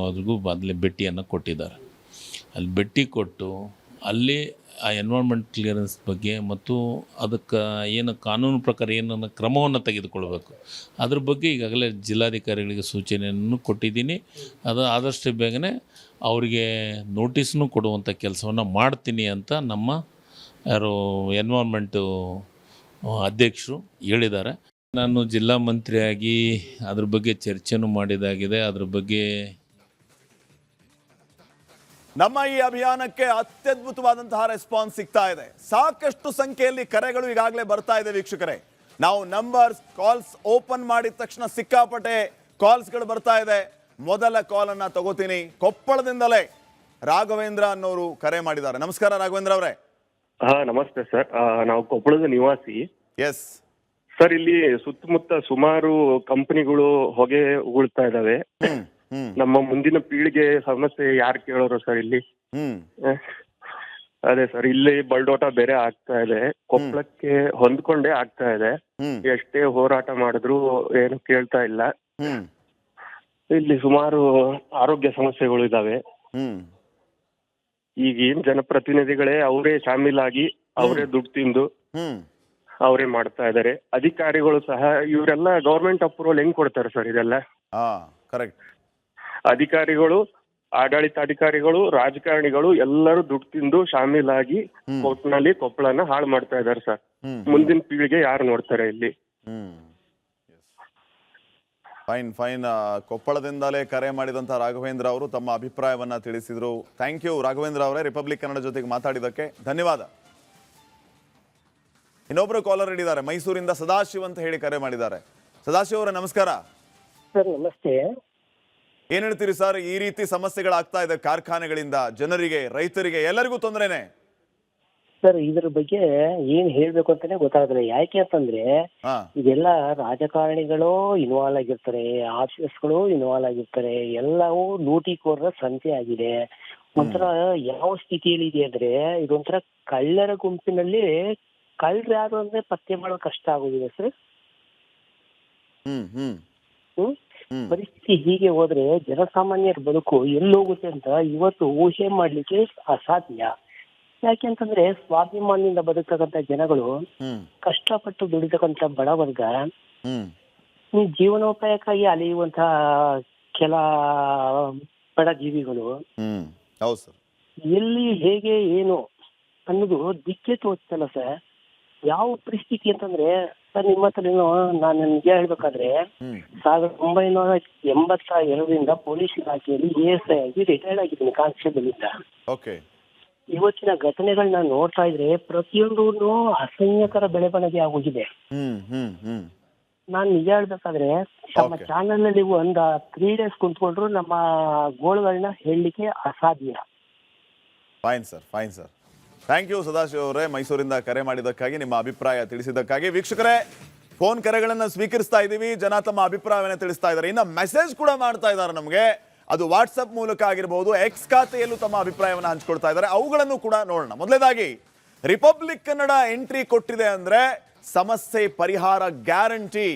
ಅವರಿಗೂ ಅಲ್ಲಿ ಭೇಟಿಯನ್ನು ಕೊಟ್ಟಿದ್ದಾರೆ. ಅಲ್ಲಿ ಭೇಟಿ ಕೊಟ್ಟು ಅಲ್ಲಿ ಆ ಎನ್ವೈರ್ನ್ಮೆಂಟ್ ಕ್ಲಿಯರೆನ್ಸ್ ಬಗ್ಗೆ ಮತ್ತು ಅದಕ್ಕೆ ಏನು ಕಾನೂನು ಪ್ರಕಾರ ಏನನ್ನು ಕ್ರಮವನ್ನು ತೆಗೆದುಕೊಳ್ಬೇಕು ಅದ್ರ ಬಗ್ಗೆ ಈಗಾಗಲೇ ಜಿಲ್ಲಾಧಿಕಾರಿಗಳಿಗೆ ಸೂಚನೆಯನ್ನು ಕೊಟ್ಟಿದ್ದೀನಿ. ಅದು ಆದಷ್ಟು ಬೇಗನೆ ಅವರಿಗೆ ನೋಟಿಸ್ನು ಕೊಡುವಂಥ ಕೆಲಸವನ್ನು ಮಾಡ್ತೀನಿ ಅಂತ ನಮ್ಮ ಯಾರು ಎನ್ವೈರ್ನ್ಮೆಂಟು ಅಧ್ಯಕ್ಷರು ಹೇಳಿದ್ದಾರೆ. ನಾನು ಜಿಲ್ಲಾ ಮಂತ್ರಿಯಾಗಿ ಅದ್ರ ಬಗ್ಗೆ ಚರ್ಚೆನೂ ಮಾಡಿದಾಗಿದೆ. ಅದ್ರ ಬಗ್ಗೆ ನಮ್ಮ ಈ ಅಭಿಯಾನಕ್ಕೆ ಅತ್ಯದ್ಭುತವಾದಂತಹ ರೆಸ್ಪಾನ್ಸ್ ಸಿಗ್ತಾ ಇದೆ. ಸಾಕಷ್ಟು ಸಂಖ್ಯೆಯಲ್ಲಿ ಕರೆಗಳು ಈಗಾಗಲೇ ಬರ್ತಾ ಇದೆ ವೀಕ್ಷಕರೇ. ನಾವು ನಂಬರ್ಸ್ ಕಾಲ್ಸ್ ಓಪನ್ ಮಾಡಿದ ತಕ್ಷಣ ಸಿಕ್ಕಾಪಟ್ಟೆ ಕಾಲ್ಸ್ಗಳು ಬರ್ತಾ ಇದೆ. ಮೊದಲ ಕಾಲ್ ಅನ್ನ ತಗೋತೀನಿ. ಕೊಪ್ಪಳದಿಂದಲೇ ರಾಘವೇಂದ್ರ ಅನ್ನೋರು ಕರೆ ಮಾಡಿದ್ದಾರೆ. ನಮಸ್ಕಾರ ರಾಘವೇಂದ್ರ ಅವರೇ. ನಮಸ್ತೆ ಸರ್. ನಾವು ಕೊಪ್ಪಳದ ನಿವಾಸಿ. ಎಸ್ ಸರ್, ಇಲ್ಲಿ ಸುತ್ತಮುತ್ತ ಸುಮಾರು ಕಂಪನಿಗಳು ಹೊಗೆ ಉಗುಳ್ತಾ ಇದಾವೆ. ನಮ್ಮ ಮುಂದಿನ ಪೀಳಿಗೆ ಸಮಸ್ಯೆ ಯಾರು ಕೇಳೋರು ಸರ್ ಇಲ್ಲಿ? ಅದೇ ಸರ್, ಇಲ್ಲಿ ಬಲ್ಡೋಟ ಬೇರೆ ಆಗ್ತಾ ಇದೆ. ಕೊಪ್ಪಳಕ್ಕೆ ಹೊಂದ್ಕೊಂಡೇ ಆಗ್ತಾ ಇದೆ. ಎಷ್ಟೇ ಹೋರಾಟ ಮಾಡಿದ್ರು ಏನು ಕೇಳ್ತಾ ಇಲ್ಲ. ಇಲ್ಲಿ ಸುಮಾರು ಆರೋಗ್ಯ ಸಮಸ್ಯೆಗಳು ಇದಾವೆ. ಈಗ ಏನ್ ಜನಪ್ರತಿನಿಧಿಗಳೇ ಅವರೇ ಶಾಮೀಲಾಗಿ ಅವರೇ ದುಡ್ಡು ತಿಂದು ಅವರೇ ಮಾಡ್ತಾ ಇದಾರೆ. ಅಧಿಕಾರಿಗಳು ಸಹ ಇವರೆಲ್ಲ ಗೌರ್ಮೆಂಟ್ ಅಪ್ರೂವಲ್ ಹೆಂಗ್ ಕೊಡ್ತಾರೆ ಸರ್ ಇದೆಲ್ಲ? ಕರೆಕ್ಟ್. ಅಧಿಕಾರಿಗಳು, ಆಡಳಿತಾಧಿಕಾರಿಗಳು, ರಾಜಕಾರಣಿಗಳು ಎಲ್ಲರೂ ದುಡ್ಡು ತಿಂದು ಶಾಮೀಲಾಗಿ ಒಟ್ಟಿನಲ್ಲಿ ಕೊಪ್ಪಳನ ಹಾಳು ಮಾಡ್ತಾ ಇದಾರೆ ಸರ್. ಮುಂದಿನ ಪೀಳಿಗೆ ಯಾರು ನೋಡ್ತಾರೆ ಇಲ್ಲಿ? Fine fine. ಕೊಪ್ಪಳದಿಂದಲೇ ಕರೆ ಮಾಡಿದಂಥ ರಾಘವೇಂದ್ರ ಅವರು ತಮ್ಮ ಅಭಿಪ್ರಾಯವನ್ನ ತಿಳಿಸಿದ್ರು. ಥ್ಯಾಂಕ್ ಯು ರಾಘವೇಂದ್ರ ಅವರೇ, ರಿಪಬ್ಲಿಕ್ ಕನ್ನಡ ಜೊತೆಗೆ ಮಾತಾಡಿದ್ದಕ್ಕೆ ಧನ್ಯವಾದ. ಇನ್ನೊಬ್ರು ಕಾಲರ್ ಇದ್ದಾರೆ, ಮೈಸೂರಿಂದ ಸದಾಶಿವ್ ಅಂತ ಹೇಳಿ ಕರೆ ಮಾಡಿದ್ದಾರೆ. ಸದಾಶಿವ್ ಅವರೇ ನಮಸ್ಕಾರ. ಸರ್ ನಮಸ್ತೆ. ಏನ್ ಹೇಳ್ತೀರಿ ಸರ್, ಈ ರೀತಿ ಸಮಸ್ಯೆಗಳಾಗ್ತಾ ಇದೆ ಕಾರ್ಖಾನೆಗಳಿಂದ, ಜನರಿಗೆ, ರೈತರಿಗೆ, ಎಲ್ಲರಿಗೂ ತೊಂದರೆನೆ. ಸರ್ ಇದ್ರ ಬಗ್ಗೆ ಏನ್ ಹೇಳ್ಬೇಕು ಅಂತಾನೆ ಗೊತ್ತಾಗಲ್ಲ. ಯಾಕೆ ಅಂತಂದ್ರೆ ಇದೆಲ್ಲ ರಾಜಕಾರಣಿಗಳು ಇನ್ವಾಲ್ವ್ ಆಗಿರ್ತಾರೆ, ಆಫೀಸರ್ಸ್ಗಳು ಇನ್ವಾಲ್ವ್ ಆಗಿರ್ತಾರೆ, ಎಲ್ಲವೂ ಲೂಟಿಕೋರರ ಸಂತೆ ಆಗಿದೆ. ಒಂಥರ ಯಾವ ಸ್ಥಿತಿಯಲ್ಲಿ ಇದೆ ಅಂದ್ರೆ ಇದೊಂಥರ ಕಳ್ಳರ ಗುಂಪಿನಲ್ಲಿ ಕಳ್ಳರು ಯಾರು ಅಂದ್ರೆ ಪತ್ತೆ ಮಾಡೋದು ಕಷ್ಟ ಆಗೋದಿದೆ ಸರ್. ಪರಿಸ್ಥಿತಿ ಹೀಗೆ ಹೋದ್ರೆ ಜನಸಾಮಾನ್ಯರ ಬದುಕು ಎಲ್ಲೋಗುತ್ತೆ ಅಂತ ಇವತ್ತು ಊಹೆ ಮಾಡ್ಲಿಕ್ಕೆ ಅಸಾಧ್ಯ. ಯಾಕೆಂತಂದ್ರೆ ಸ್ವಾಭಿಮಾನದಿಂದ ಬದುಕತಕ್ಕಂತ ಜನಗಳು, ಕಷ್ಟಪಟ್ಟು ದುಡಿತಕ್ಕಂತ ಬಡವರ್ಗ, ಜೀವನೋಪಾಯಕ್ಕಾಗಿ ಅಲೆಯುವಂತಹ ಕೆಲ ಬಡ ಜೀವಿಗಳು ಎಲ್ಲಿ ಹೇಗೆ ಏನು ಅನ್ನೋದು ದಿಕ್ಕೆ ತೋರಿಸ್ತಲ್ಲ ಸರ್. ಯಾವ ಪರಿಸ್ಥಿತಿ ಅಂತಂದ್ರೆ ಸರ್, ನಿಮ್ಮ ಹತ್ರ ನಾನು ನಿಜ ಹೇಳ್ಬೇಕಾದ್ರೆ 1982 ಪೊಲೀಸ್ ಇಲಾಖೆಯಲ್ಲಿ ASI ಆಗಿ ರಿಟೈರ್ಡ್ ಆಗಿದ್ದೀನಿ ಕಾನ್ಸ್ಟೇಬಲ್ ಇಂದ. ಇವತ್ತಿನ ಘಟನೆಗಳನ್ನ ನೋಡ್ತಾ ಇದ್ರೆ ಪ್ರತಿಯೊಂದು ಅಸಹ್ಯಕರ ಬೆಳವಣಿಗೆ ಆಗೋಗಿದೆ. ನಾನ್ ನಿಜ ಹೇಳ್ಬೇಕಾದ್ರೆ ನಮ್ಮ ಚಾನಲ್ ಅಲ್ಲಿ ಒಂದ್ 3 days ಕುಂತ್ಕೊಂಡ್ರು ನಮ್ಮ ಗೋಳುಗಳನ್ನ ಹೇಳಲಿಕ್ಕೆ ಅಸಾಧ್ಯ. Fine sir, fine sir. Thank you Sadashiv ಅವರೇ, ಮೈಸೂರಿಂದ ಕರೆ ಮಾಡಿದ್ದಕ್ಕಾಗಿ, ನಿಮ್ಮ ಅಭಿಪ್ರಾಯ ತಿಳಿಸಿದ್ದಕ್ಕಾಗಿ. ವೀಕ್ಷಕರೇ, ಫೋನ್ ಕರೆಗಳನ್ನು ಸ್ವೀಕರಿಸ್ತಾ ಇದ್ದೀವಿ, ಜನ ತಮ್ಮ ಅಭಿಪ್ರಾಯವನ್ನ ತಿಳಿಸ್ತಾ ಇದ್ದಾರೆ. ಇನ್ನು ಮೆಸೇಜ್ ಕೂಡ ಮಾಡ್ತಾ ಇದ್ದಾರೆ ನಮಗೆ, ಅದು ವಾಟ್ಸಪ್ ಮೂಲಕ ಆಗಿರಬಹುದು, ಎಕ್ಸ್ ಖಾತೆಯಲ್ಲೂ ತಮ್ಮ ಅಭಿಪ್ರಾಯವನ್ನು ಹಂಚ್ಕೊಳ್ತಾ ಇದ್ದಾರೆ. ಅವುಗಳನ್ನು ಕೂಡ ನೋಡೋಣ. ಮೊದಲನೇದಾಗಿ, ರಿಪಬ್ಲಿಕ್ ಕನ್ನಡ ಎಂಟ್ರಿ ಕೊಟ್ಟಿದೆ ಅಂದ್ರೆ ಸಮಸ್ಯೆ ಪರಿಹಾರ ಗ್ಯಾರಂಟಿ,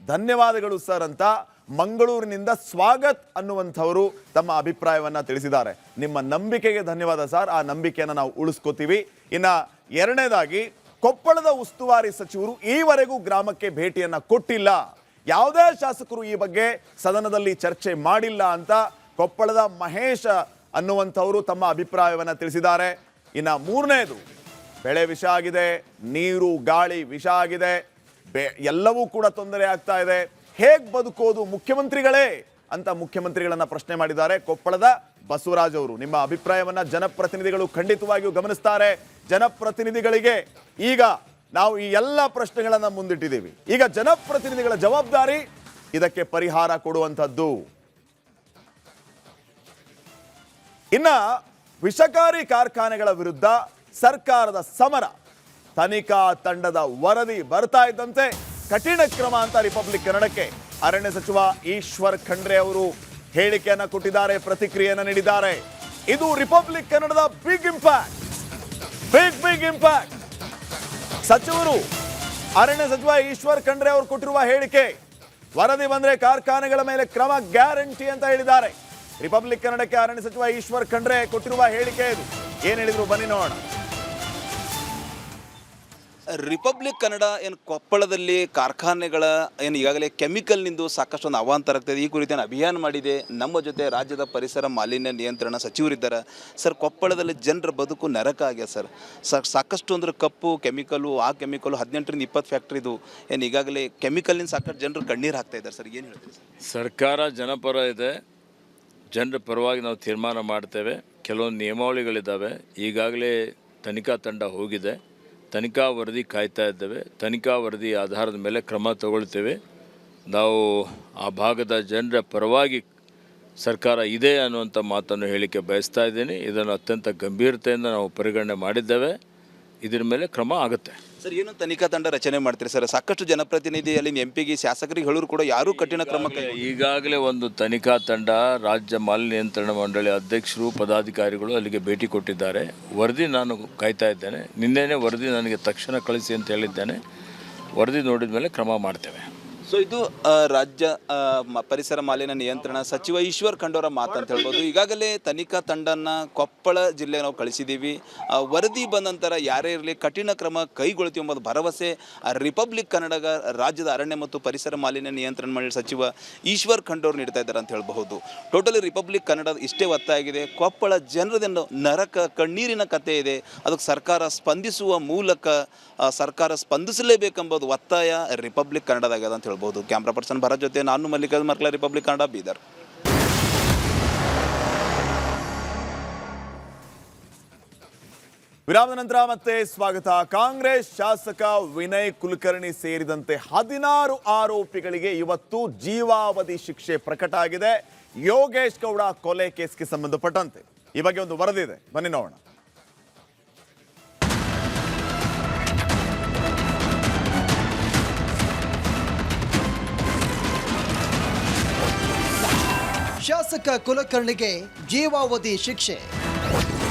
ಧನ್ಯವಾದಗಳು ಸರ್ ಅಂತ ಮಂಗಳೂರಿನಿಂದ ಸ್ವಾಗತ್ ಅನ್ನುವಂಥವರು ತಮ್ಮ ಅಭಿಪ್ರಾಯವನ್ನ ತಿಳಿಸಿದ್ದಾರೆ. ನಿಮ್ಮ ನಂಬಿಕೆಗೆ ಧನ್ಯವಾದ ಸರ್, ಆ ನಂಬಿಕೆಯನ್ನು ನಾವು ಉಳಿಸ್ಕೋತೀವಿ. ಇನ್ನ ಎರಡನೇದಾಗಿ, ಕೊಪ್ಪಳದ ಉಸ್ತುವಾರಿ ಸಚಿವರು ಈವರೆಗೂ ಗ್ರಾಮಕ್ಕೆ ಭೇಟಿಯನ್ನ ಕೊಟ್ಟಿಲ್ಲ, ಯಾವುದೇ ಶಾಸಕರು ಈ ಬಗ್ಗೆ ಸದನದಲ್ಲಿ ಚರ್ಚೆ ಮಾಡಿಲ್ಲ ಅಂತ ಕೊಪ್ಪಳದ ಮಹೇಶ್ ಅನ್ನುವಂಥವರು ತಮ್ಮ ಅಭಿಪ್ರಾಯವನ್ನ ತಿಳಿಸಿದ್ದಾರೆ. ಇನ್ನ ಮೂರನೇದು, ಬೆಳೆ ವಿಷ ಆಗಿದೆ, ನೀರು ಗಾಳಿ ವಿಷ ಆಗಿದೆ, ಎಲ್ಲವೂ ಕೂಡ ತೊಂದರೆ ಆಗ್ತಾ ಇದೆ, ಹೇಗ್ ಬದುಕೋದು ಮುಖ್ಯಮಂತ್ರಿಗಳೇ ಅಂತ ಮುಖ್ಯಮಂತ್ರಿಗಳನ್ನ ಪ್ರಶ್ನೆ ಮಾಡಿದ್ದಾರೆ ಕೊಪ್ಪಳದ ಬಸವರಾಜ್ ಅವರು. ನಿಮ್ಮ ಅಭಿಪ್ರಾಯವನ್ನ ಜನಪ್ರತಿನಿಧಿಗಳು ಖಂಡಿತವಾಗಿಯೂ ಗಮನಿಸ್ತಾರೆ. ಜನಪ್ರತಿನಿಧಿಗಳಿಗೆ ಈಗ ನಾವು ಈ ಎಲ್ಲ ಪ್ರಶ್ನೆಗಳನ್ನ ಮುಂದಿಟ್ಟಿದ್ದೀವಿ. ಈಗ ಜನಪ್ರತಿನಿಧಿಗಳ ಜವಾಬ್ದಾರಿ ಇದಕ್ಕೆ ಪರಿಹಾರ ಕೊಡುವಂಥದ್ದು. ಇನ್ನ ವಿಷಕಾರಿ ಕಾರ್ಖಾನೆಗಳ ವಿರುದ್ಧ ಸರ್ಕಾರದ ಸಮರ, ತನಿಖಾ ತಂಡದ ವರದಿ ಬರ್ತಾ ಇದ್ದಂತೆ ಕಠಿಣ ಕ್ರಮ ಅಂತ ರಿಪಬ್ಲಿಕ್ ಕನ್ನಡಕ್ಕೆ ಅರಣ್ಯ ಸಚಿವ ಈಶ್ವರ್ ಖಂಡ್ರೆ ಅವರು ಹೇಳಿಕೆಯನ್ನ ಕೊಟ್ಟಿದ್ದಾರೆ, ಪ್ರತಿಕ್ರಿಯೆಯನ್ನ ನೀಡಿದ್ದಾರೆ. ಇದು ರಿಪಬ್ಲಿಕ್ ಕನ್ನಡದ ಬಿಗ್ ಇಂಪ್ಯಾಕ್ಟ್. ಸಚಿವರು, ಅರಣ್ಯ ಸಚಿವ ಈಶ್ವರ್ ಖಂಡ್ರೆ ಅವರು ಕೊಟ್ಟಿರುವ ಹೇಳಿಕೆ, ವರದಿ ಬಂದ್ರೆ ಕಾರ್ಖಾನೆಗಳ ಮೇಲೆ ಕ್ರಮ ಗ್ಯಾರಂಟಿ ಅಂತ ಹೇಳಿದ್ದಾರೆ. ರಿಪಬ್ಲಿಕ್ ಕನ್ನಡಕ್ಕೆ ಅರಣ್ಯ ಸಚಿವ ಈಶ್ವರ್ ಖಂಡ್ರೆ ಕೊಟ್ಟಿರುವ ಹೇಳಿಕೆ ಇದು. ಏನ್ ಹೇಳಿದ್ರು ಬನ್ನಿ ನೋಡೋಣ. ರಿಪಬ್ಲಿಕ್ ಕನ್ನಡ ಏನು ಕೊಪ್ಪಳದಲ್ಲಿ ಕಾರ್ಖಾನೆಗಳ ಏನು ಈಗಾಗಲೇ ಕೆಮಿಕಲ್ನಿಂದ ಸಾಕಷ್ಟು ಒಂದು ಅವಾಂತರ ಆಗ್ತದೆ, ಈ ಕುರಿತು ಅಭಿಯಾನ ಮಾಡಿದೆ. ನಮ್ಮ ಜೊತೆ ರಾಜ್ಯದ ಪರಿಸರ ಮಾಲಿನ್ಯ ನಿಯಂತ್ರಣ ಸಚಿವರಿದ್ದಾರೆ ಸರ್. ಕೊಪ್ಪಳದಲ್ಲಿ ಜನರ ಬದುಕು ನರಕ ಆಗ್ಯದ ಸರ್. ಸಾಕಷ್ಟು ಅಂದ್ರೆ ಕಪ್ಪು ಕೆಮಿಕಲು, ಆ ಕೆಮಿಕಲು 18ರಿಂದ 20 ಫ್ಯಾಕ್ಟ್ರಿದು ಏನು ಈಗಾಗಲೇ ಕೆಮಿಕಲ್ನಿಂದ ಸಾಕಷ್ಟು ಜನರು ಕಣ್ಣೀರು ಹಾಕ್ತಾ ಇದ್ದಾರೆ ಸರ್. ಏನು ಹೇಳ್ತೀವಿ ಸರ್? ಸರ್ಕಾರ ಜನಪರ ಇದೆ, ಜನರ ಪರವಾಗಿ ನಾವು ತೀರ್ಮಾನ ಮಾಡ್ತೇವೆ. ಕೆಲವೊಂದು ನಿಯಮಾವಳಿಗಳಿದ್ದಾವೆ. ಈಗಾಗಲೇ ತನಿಖಾ ತಂಡ ಹೋಗಿದೆ, ತನಿಖಾ ವರದಿ ಕಾಯ್ತಾ ಇದ್ದೇವೆ. ತನಿಖಾ ವರದಿ ಆಧಾರದ ಮೇಲೆ ಕ್ರಮ ತಗೊಳ್ತೇವೆ. ನಾವು ಆ ಭಾಗದ ಜನರ ಪರವಾಗಿ ಸರ್ಕಾರ ಇದೆ ಅನ್ನುವಂಥ ಮಾತನ್ನು ಹೇಳಿಕೆ ಬಯಸ್ತಾ ಇದ್ದೀನಿ. ಇದನ್ನು ಅತ್ಯಂತ ಗಂಭೀರತೆಯಿಂದ ನಾವು ಪರಿಗಣನೆ ಮಾಡಿದ್ದೇವೆ. ಇದರ ಮೇಲೆ ಕ್ರಮ ಆಗುತ್ತೆ ಸರ್. ಏನು ತನಿಖಾ ತಂಡ ರಚನೆ ಮಾಡ್ತೀರಿ ಸರ್? ಸಾಕಷ್ಟು ಜನಪ್ರತಿನಿಧಿ ಅಲ್ಲಿ ಎಂಪಿಗೆ ಶಾಸಕರಿಗೆ ಹೇಳೋರು ಕೂಡ ಯಾರೂ ಕಠಿಣ ಕ್ರಮ ಈಗಾಗಲೇ ಒಂದು ತನಿಖಾ ತಂಡ, ರಾಜ್ಯ ಮಾಲಿನ್ಯ ನಿಯಂತ್ರಣ ಮಂಡಳಿ ಅಧ್ಯಕ್ಷರು, ಪದಾಧಿಕಾರಿಗಳು ಅಲ್ಲಿಗೆ ಭೇಟಿ ಕೊಟ್ಟಿದ್ದಾರೆ. ವರದಿ ನಾನು ಕಾಯ್ತಾ ಇದ್ದೇನೆ. ನಿನ್ನೆನೇ ವರದಿ ನನಗೆ ತಕ್ಷಣ ಕಳಿಸಿ ಅಂತ ಹೇಳಿದ್ದೇನೆ. ವರದಿ ನೋಡಿದ ಮೇಲೆ ಕ್ರಮ ಮಾಡ್ತೇವೆ. ಸೊ ಇದು ರಾಜ್ಯ ಪರಿಸರ ಮಾಲಿನ್ಯ ನಿಯಂತ್ರಣ ಸಚಿವ ಈಶ್ವರ್ ಖಂಡ್ರೆ ಮಾತು ಅಂತ ಹೇಳ್ಬೋದು. ಈಗಾಗಲೇ ತನಿಖಾ ತಂಡನ ಕೊಪ್ಪಳ ಜಿಲ್ಲೆಗೆ ನಾವು ಕಳಿಸಿದ್ದೀವಿ. ವರದಿ ಬಂದ ನಂತರ ಯಾರೇ ಇರಲಿ ಕಠಿಣ ಕ್ರಮ ಕೈಗೊಳ್ತೀವಿ ಎಂಬುದು ಭರವಸೆ ರಿಪಬ್ಲಿಕ್ ಕನ್ನಡ ರಾಜ್ಯದ ಅರಣ್ಯ ಮತ್ತು ಪರಿಸರ ಮಾಲಿನ್ಯ ನಿಯಂತ್ರಣ ಮಂಡಳಿ ಸಚಿವ ಈಶ್ವರ್ ಖಂಡ್ರೆ ನೀಡ್ತಾ ಇದ್ದಾರೆ ಅಂತ ಹೇಳಬಹುದು. ಟೋಟಲಿ ರಿಪಬ್ಲಿಕ್ ಕನ್ನಡದ ಇಷ್ಟೇ ಒತ್ತಾಗಿದೆ. ಕೊಪ್ಪಳ ಜನರದನ್ನು ನರಕ ಕಣ್ಣೀರಿನ ಕಥೆ ಇದೆ, ಅದಕ್ಕೆ ಸರ್ಕಾರ ಸ್ಪಂದಿಸುವ ಮೂಲಕ ಸರ್ಕಾರ ಸ್ಪಂದಿಸಲೇಬೇಕೆಂಬುದು ಒತ್ತಾಯ ರಿಪಬ್ಲಿಕ್ ಕನ್ನಡದಾಗ್ಯದ ಅಂತ ಹೇಳ್ಬೋದು. ಹೇಳ್ಬೋದು. ಕ್ಯಾಮ್ರಾ ಪರ್ಸನ್ ಭರತ್ ಜೊತೆ ನಾನು ಮಲ್ಲಿಕಾರ್ಜುನ್ ಮರ್ಕಲ, ರಿಪಬ್ಲಿಕ್ ಕನ್ನಡ, ಬೀದರ್. ವಿರಾಮದ ನಂತರ ಮತ್ತೆ ಸ್ವಾಗತ. ಕಾಂಗ್ರೆಸ್ ಶಾಸಕ ವಿನಯ್ ಕುಲಕರ್ಣಿ ಸೇರಿದಂತೆ 16 ಆರೋಪಿಗಳಿಗೆ ಇವತ್ತು ಜೀವಾವಧಿ ಶಿಕ್ಷೆ ಪ್ರಕಟ ಆಗಿದೆ. ಯೋಗೇಶ್ ಗೌಡ ಕೊಲೆ ಕೇಸ್ಗೆ ಸಂಬಂಧಪಟ್ಟಂತೆ ಈ ಬಗ್ಗೆ ಒಂದು ವರದಿ ಇದೆ, ಬನ್ನಿ ನೋಡೋಣ. ಶಾಸಕ ಕುಲಕರ್ಣಿಗೆ ಜೀವಾವಧಿ ಶಿಕ್ಷೆ,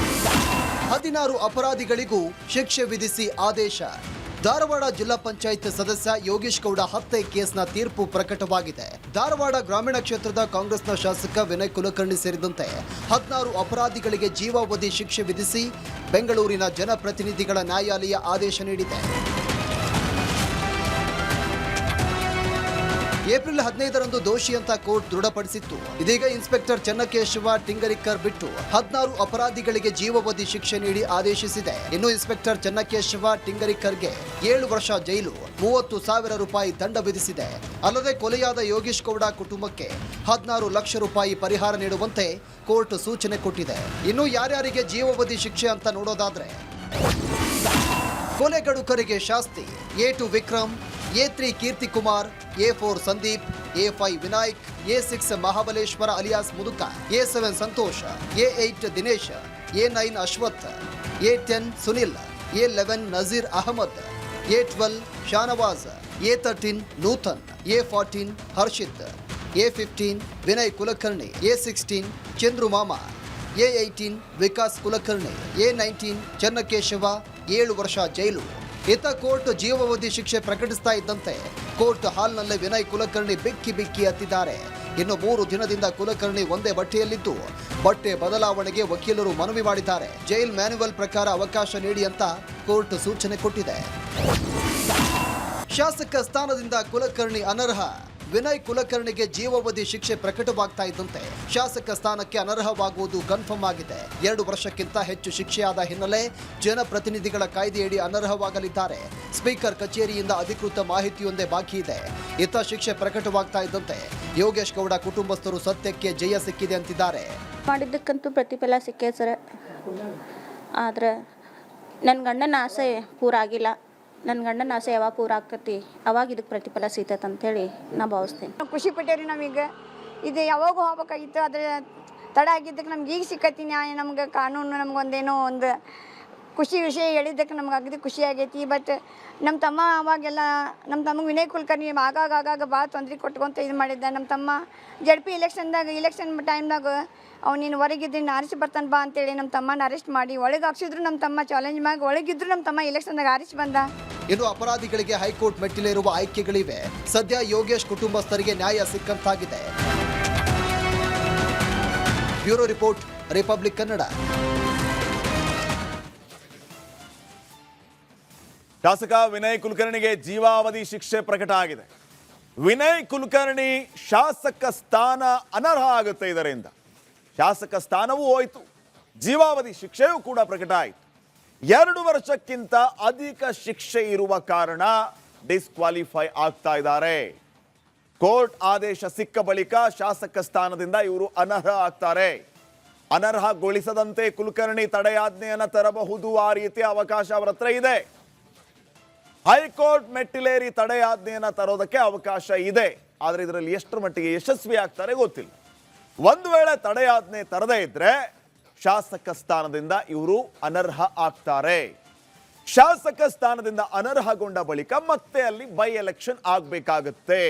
16 ಅಪರಾಧಿಗಳಿಗೂ ಶಿಕ್ಷೆ ವಿಧಿಸಿ ಆದೇಶ. ಧಾರವಾಡ ಜಿಲ್ಲಾ ಪಂಚಾಯತ್ ಸದಸ್ಯ ಯೋಗೇಶ್ ಗೌಡ ಹತ್ಯೆ ಕೇಸ್ನ ತೀರ್ಪು ಪ್ರಕಟವಾಗಿದೆ. ಧಾರವಾಡ ಗ್ರಾಮೀಣ ಕ್ಷೇತ್ರದ ಕಾಂಗ್ರೆಸ್ನ ಶಾಸಕ ವಿನಯ್ ಕುಲಕರ್ಣಿ ಸೇರಿದಂತೆ 16 ಅಪರಾಧಿಗಳಿಗೆ ಜೀವಾವಧಿ ಶಿಕ್ಷೆ ವಿಧಿಸಿ ಬೆಂಗಳೂರಿನ ಜನಪ್ರತಿನಿಧಿಗಳ ನ್ಯಾಯಾಲಯ ಆದೇಶ ನೀಡಿದೆ. ಏಪ್ರಿಲ್ 15ರಂದು ದೋಷಿ ಅಂತ ಕೋರ್ಟ್ ದೃಢಪಡಿಸಿತ್ತು. ಇದೀಗ ಇನ್ಸ್ಪೆಕ್ಟರ್ ಚನ್ನಕೇಶವ ಟಿಂಗರಿಕರ್ ಬಿಟ್ಟು 16 ಅಪರಾಧಿಗಳಿಗೆ ಜೀವಾವಧಿ ಶಿಕ್ಷೆ ನೀಡಿ ಆದೇಶಿಸಿದೆ. ಇನ್ನು ಇನ್ಸ್ಪೆಕ್ಟರ್ ಚನ್ನಕೇಶವ ಟಿಂಗರಿಕರ್ಗೆ 7 ವರ್ಷ ಜೈಲು, 30,000 ರೂಪಾಯಿ ದಂಡ ವಿಧಿಸಿದೆ. ಅಲ್ಲದೆ ಕೊಲೆಯಾದ ಯೋಗೇಶ್ ಗೌಡ ಕುಟುಂಬಕ್ಕೆ 16 ಲಕ್ಷ ರೂಪಾಯಿ ಪರಿಹಾರ ನೀಡುವಂತೆ ಕೋರ್ಟ್ ಸೂಚನೆ ಕೊಟ್ಟಿದೆ. ಇನ್ನು ಯಾರ್ಯಾರಿಗೆ ಜೀವಾವಧಿ ಶಿಕ್ಷೆ ಅಂತ ನೋಡೋದಾದ್ರೆ, ಕೊಲೆಗಡುಕರಿಗೆ ಶಾಸ್ತಿ A2 Vikram, A3 Keerthi Kumar, A4 Sandeep, A5 Vinayak, A6 Mahabaleshwara alias Muduka, A7 Santosh, A8 Dinesh, A9 Ashwath, A10 Sunil, A11 Nazeer Ahmed, A12 Shahnawaz, A13 Nutan, A14 Harshit, A15 Vinay Kulkarni, A16 Chandru ಮಾಮ, A18 ವಿಕಾಸ್ ಕುಲಕರ್ಣಿ, A19 ಚನ್ನಕೇಶವ, 7 ವರ್ಷ ಜೈಲು. ಇತ್ತ ಕೋರ್ಟ್ ಜೀವಾವಧಿ ಶಿಕ್ಷೆ ಪ್ರಕಟಿಸ್ತಾ ಇದ್ದಂತೆ ಕೋರ್ಟ್ ಹಾಲ್ನಲ್ಲೇ ವಿನಯ್ ಕುಲಕರ್ಣಿ ಬಿಕ್ಕಿ ಬಿಕ್ಕಿ ಹತ್ತಿದ್ದಾರೆ. ಇನ್ನು 3 ದಿನದಿಂದ ಕುಲಕರ್ಣಿ ಒಂದೇ ಬಟ್ಟೆಯಲ್ಲಿದ್ದು ಬಟ್ಟೆ ಬದಲಾವಣೆಗೆ ವಕೀಲರು ಮನವಿ ಮಾಡಿದ್ದಾರೆ. ಜೈಲ್ ಮ್ಯಾನ್ಯುವಲ್ ಪ್ರಕಾರ ಅವಕಾಶ ನೀಡಿ ಅಂತ ಕೋರ್ಟ್ ಸೂಚನೆ ಕೊಟ್ಟಿದೆ. ಶಾಸಕ ಸ್ಥಾನದಿಂದ ಕುಲಕರ್ಣಿ ಅನರ್ಹ. ವಿನಯ್ ಕುಲಕರ್ಣಿಗೆ ಜೀವಾವಧಿ ಶಿಕ್ಷೆ ಪ್ರಕಟವಾಗ್ತಾ ಇದ್ದಂತೆ ಶಾಸಕ ಸ್ಥಾನಕ್ಕೆ ಅನರ್ಹವಾಗುವುದು ಕನ್ಫರ್ಮ್ ಆಗಿದೆ. 2 ವರ್ಷಕ್ಕಿಂತ ಹೆಚ್ಚು ಶಿಕ್ಷೆಯಾದ ಹಿನ್ನೆಲೆ ಜನಪ್ರತಿನಿಧಿಗಳ ಕಾಯ್ದೆಯಡಿ ಅನರ್ಹವಾಗಲಿದ್ದಾರೆ. ಸ್ಪೀಕರ್ ಕಚೇರಿಯಿಂದ ಅಧಿಕೃತ ಮಾಹಿತಿಯೊಂದೇ ಬಾಕಿ ಇದೆ. ಇತ್ತ ಶಿಕ್ಷೆ ಪ್ರಕಟವಾಗ್ತಾ ಇದ್ದಂತೆ ಯೋಗೇಶ್ ಗೌಡ ಕುಟುಂಬಸ್ಥರು ಸತ್ಯಕ್ಕೆ ಜಯ ಸಿಕ್ಕಿದೆ ಅಂತಿದ್ದಾರೆ. ಮಾಡಿದ್ದಕ್ಕಂತೂ ಪ್ರತಿಫಲ ಸಿಕ್ಕೇ ಸರ್, ಆದ್ರೆ ನನ್ನ ಗಂಡನ ಆಸೆ ಪೂರ ಆಗಿಲ್ಲ. ನನ್ನ ಗಂಡನ ಆಸೆ ಯಾವಾಗ ಪೂರ ಆಗ್ತೈತಿ ಅವಾಗ ಇದಕ್ಕೆ ಪ್ರತಿಫಲ ಸಿಗ್ತೈತೆ ಅಂತೇಳಿ ನಾ ಭಾವಿಸ್ತೇನೆ. ಖುಷಿ ಪಟ್ಟೇವ್ರಿ. ನಮಗೆ ಇದು ಯಾವಾಗೂ ಹೋಗ್ಬೇಕಾಗಿತ್ತು, ಆದರೆ ತಡ ಆಗಿದ್ದಕ್ಕೆ ನಮ್ಗೆ ಈಗ ಸಿಕ್ಕೈತಿ ನ್ಯಾಯ. ನಮ್ಗೆ ಕಾನೂನು ನಮ್ಗೊಂದೇನೋ ಒಂದು ಖುಷಿ ವಿಷಯ ಹೇಳಿದ್ದಕ್ಕೆ ನಮ್ಗೆ ಅಗದಿ ಖುಷಿ ಆಗೈತಿ. ಬಟ್ ನಮ್ಮ ತಮ್ಮ ಅವಾಗೆಲ್ಲ ನಮ್ಮ ತಮ್ಮಗೆ ವಿನಯ್ ಕುಲಕರ್ಣಿ ಆಗಾಗ ಭಾಳ ತೊಂದರೆ ಕೊಟ್ಕೊಂತ ಇದು ಮಾಡಿದ್ದ. ನಮ್ಮ ತಮ್ಮ JP ಇಲೆಕ್ಷನ್ ಟೈಮ್ದಾಗ ನೀನು ಹೊರಗಿದ್ದು ಆರಿಸಿ ಬರ್ತಾನೆ ಬಾ ಅಂತೇಳಿ ನಮ್ಮ ತಮ್ಮನ ಅರೆಸ್ಟ್ ಮಾಡಿ ಒಳಗೆ ಹಾಕ್ಸಿದ್ರು. ನಮ್ಮ ತಮ್ಮ ಚಾಲೆಂಜ್ ಮಾಡಿ ಒಳಗಿದ್ರು ನಮ್ಮ ತಮ್ಮ ಇಲೆಕ್ಷನ್ದಾಗ ಆರಿಸಿ ಬಂದ. ಇನ್ನು ಅಪರಾಧಿಗಳಿಗೆ ಹೈಕೋರ್ಟ್ ಮೆಟ್ಟಿಲೇರುವ ಆಯ್ಕೆಗಳಿವೆ. ಸದ್ಯ ಯೋಗೇಶ್ ಕುಟುಂಬಸ್ಥರಿಗೆ ನ್ಯಾಯ ಸಿಕ್ಕಂತಾಗಿದೆ. Bureau report, Republic Kannada. ಶಾಸಕ ವಿನಯ್ ಕುಲಕರ್ಣಿಗೆ ಜೀವಾವಧಿ ಶಿಕ್ಷೆ ಪ್ರಕಟ ಆಗಿದೆ. ವಿನಯ್ ಕುಲಕರ್ಣಿ ಶಾಸಕ ಸ್ಥಾನ ಅನರ್ಹ ಆಗುತ್ತೆ. ಇದರಿಂದ ಶಾಸಕ ಸ್ಥಾನವೂ ಹೋಯಿತು, ಜೀವಾವಧಿ ಶಿಕ್ಷೆಯೂ ಕೂಡ ಪ್ರಕಟ ಆಯಿತು. 2 ವರ್ಷಕ್ಕಿಂತ ಅಧಿಕ ಶಿಕ್ಷೆ ಇರುವ ಕಾರಣ ಡಿಸ್ಕ್ವಾಲಿಫೈ ಆಗ್ತಾ ಇದ್ದಾರೆ. ಕೋರ್ಟ್ ಆದೇಶ ಸಿಕ್ಕ ಬಳಿಕ ಶಾಸಕ ಸ್ಥಾನದಿಂದ ಇವರು ಅನರ್ಹ ಆಗ್ತಾರೆ. ಅನರ್ಹಗೊಳಿಸದಂತೆ ಕುಲಕರ್ಣಿ ತಡೆಯಾಜ್ಞೆಯನ್ನು ತರಬಹುದು. ಆ ರೀತಿಯ ಅವಕಾಶ ಅವರ ಹತ್ರ ಇದೆ. ಹೈಕೋರ್ಟ್ ಮೆಟ್ಟಿಲೇರಿ ತಡೆಯಾಜ್ಞೆಯನ್ನು ತರೋದಕ್ಕೆ ಅವಕಾಶ ಇದೆ. ಆದರೆ ಇದರಲ್ಲಿ ಎಷ್ಟರ ಮಟ್ಟಿಗೆ ಯಶಸ್ವಿ ಆಗ್ತಾರೆ ಗೊತ್ತಿಲ್ಲ. ಒಂದು ವೇಳೆ ತಡೆಯಾಜ್ಞೆ ತರದೇ ಇದ್ರೆ ಶಾಸಕ ಸ್ಥಾನದಿಂದ ಇವರು ಅನರ್ಹ ಆಗ್ತಾರೆ. ಶಾಸಕ ಸ್ಥಾನದಿಂದ ಅನರ್ಹಗೊಂಡ ಬಳಿಕ ಮತ್ತೆ ಅಲ್ಲಿ ಬೈ ಎಲೆಕ್ಷನ್ ಆಗಬೇಕಾಗುತ್ತೆ.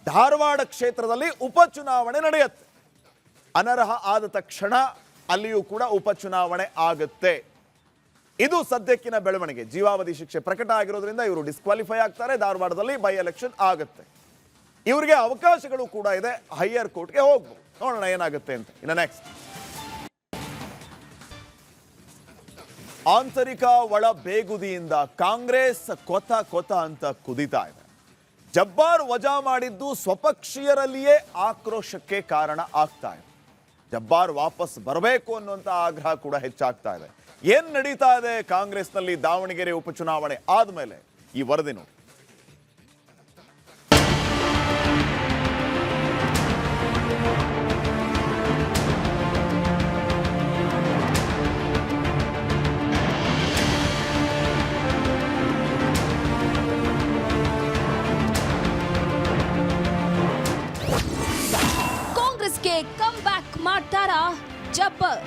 ಧಾರವಾಡ ಕ್ಷೇತ್ರದಲ್ಲಿ ಉಪಚುನಾವಣೆ ನಡೆಯುತ್ತೆ. ಅನರ್ಹ ಆದ ತಕ್ಷಣ ಅಲ್ಲಿಯೂ ಕೂಡ ಉಪಚುನಾವಣೆ ಆಗುತ್ತೆ. ಇದು ಸದ್ಯಕ್ಕಿನ ಬೆಳವಣಿಗೆ. ಜೀವಾವಧಿ ಶಿಕ್ಷೆ ಪ್ರಕಟ ಆಗಿರೋದ್ರಿಂದ ಇವರು ಡಿಸ್ಕ್ವಾಲಿಫೈ ಆಗ್ತಾರೆ. ಧಾರವಾಡದಲ್ಲಿ ಬೈ ಎಲೆಕ್ಷನ್ ಆಗುತ್ತೆ. ಇವರಿಗೆ ಅವಕಾಶಗಳು ಕೂಡ ಇದೆ. ಹೈಯರ್ ಕೋರ್ಟ್ಗೆ ಹೋಗ್ಬೋದು. ನೋಡೋಣ ಏನಾಗುತ್ತೆ ಅಂತ. ಇನ್ನು ನೆಕ್ಸ್ಟ್, ಆಂತರಿಕ ಒಳ ಬೇಗುದಿಯಿಂದ ಕಾಂಗ್ರೆಸ್ ಕೊತ ಅಂತ ಕುದಿತಾ ಇದೆ. ಜಬ್ಬಾರ್ ವಜಾ ಮಾಡಿದ್ದು ಸ್ವಪಕ್ಷೀಯರಲ್ಲಿಯೇ ಆಕ್ರೋಶಕ್ಕೆ ಕಾರಣ ಆಗ್ತಾ ಇದೆ. ಜಬ್ಬಾರ್ ವಾಪಸ್ ಬರಬೇಕು ಅನ್ನುವಂಥ ಆಗ್ರಹ ಕೂಡ ಹೆಚ್ಚಾಗ್ತಾ ಇದೆ. ಏನ್ ನಡೀತಾ ಇದೆ ಕಾಂಗ್ರೆಸ್ನಲ್ಲಿ ದಾವಣಗೆರೆ ಉಪಚುನಾವಣೆ ಆದ್ಮೇಲೆ ಈ ವರದಿ ನೋಡಿ. ಆಗ್ತಾರಾ ಜಬ್ಬರ್?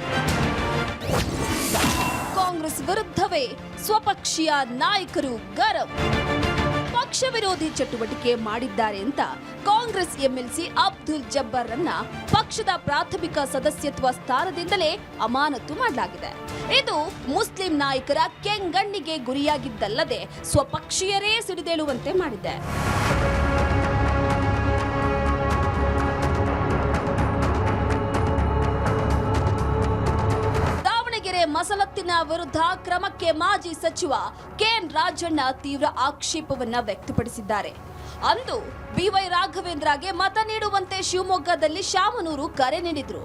ಕಾಂಗ್ರೆಸ್ ವಿರುದ್ಧವೇ ಸ್ವಪಕ್ಷೀಯ ನಾಯಕರು ಗರಂ. ಪಕ್ಷ ವಿರೋಧಿ ಚಟುವಟಿಕೆ ಮಾಡಿದ್ದಾರೆ ಅಂತ ಕಾಂಗ್ರೆಸ್ ಎಂಎಲ್ಸಿ ಅಬ್ದುಲ್ ಜಬ್ಬರ್ ರನ್ನ ಪಕ್ಷದ ಪ್ರಾಥಮಿಕ ಸದಸ್ಯತ್ವ ಸ್ಥಾನದಿಂದಲೇ ಅಮಾನತು ಮಾಡಲಾಗಿದೆ. ಇದು ಮುಸ್ಲಿಂ ನಾಯಕರ ಕೆಂಗಣ್ಣಿಗೆ ಗುರಿಯಾಗಿದ್ದಲ್ಲದೆ ಸ್ವಪಕ್ಷೀಯರೇ ಸಿಡಿದೇಳುವಂತೆ ಮಾಡಿದೆ. ಮಸಲತ್ತಿನ ವಿರುದ್ಧ ಕ್ರಮಕ್ಕೆ ಮಾಜಿ ಸಚಿವ ಕೆಎನ್ ರಾಜಣ್ಣ ತೀವ್ರ ಆಕ್ಷೇಪವನ್ನ ವ್ಯಕ್ತಪಡಿಸಿದ್ದಾರೆ. ಅಂದು ಬಿವೈ ರಾಘವೇಂದ್ರಗೆ ಮತ ನೀಡುವಂತೆ ಶಿವಮೊಗ್ಗದಲ್ಲಿ ಶಾಮನೂರು ಕರೆ ನೀಡಿದ್ರು.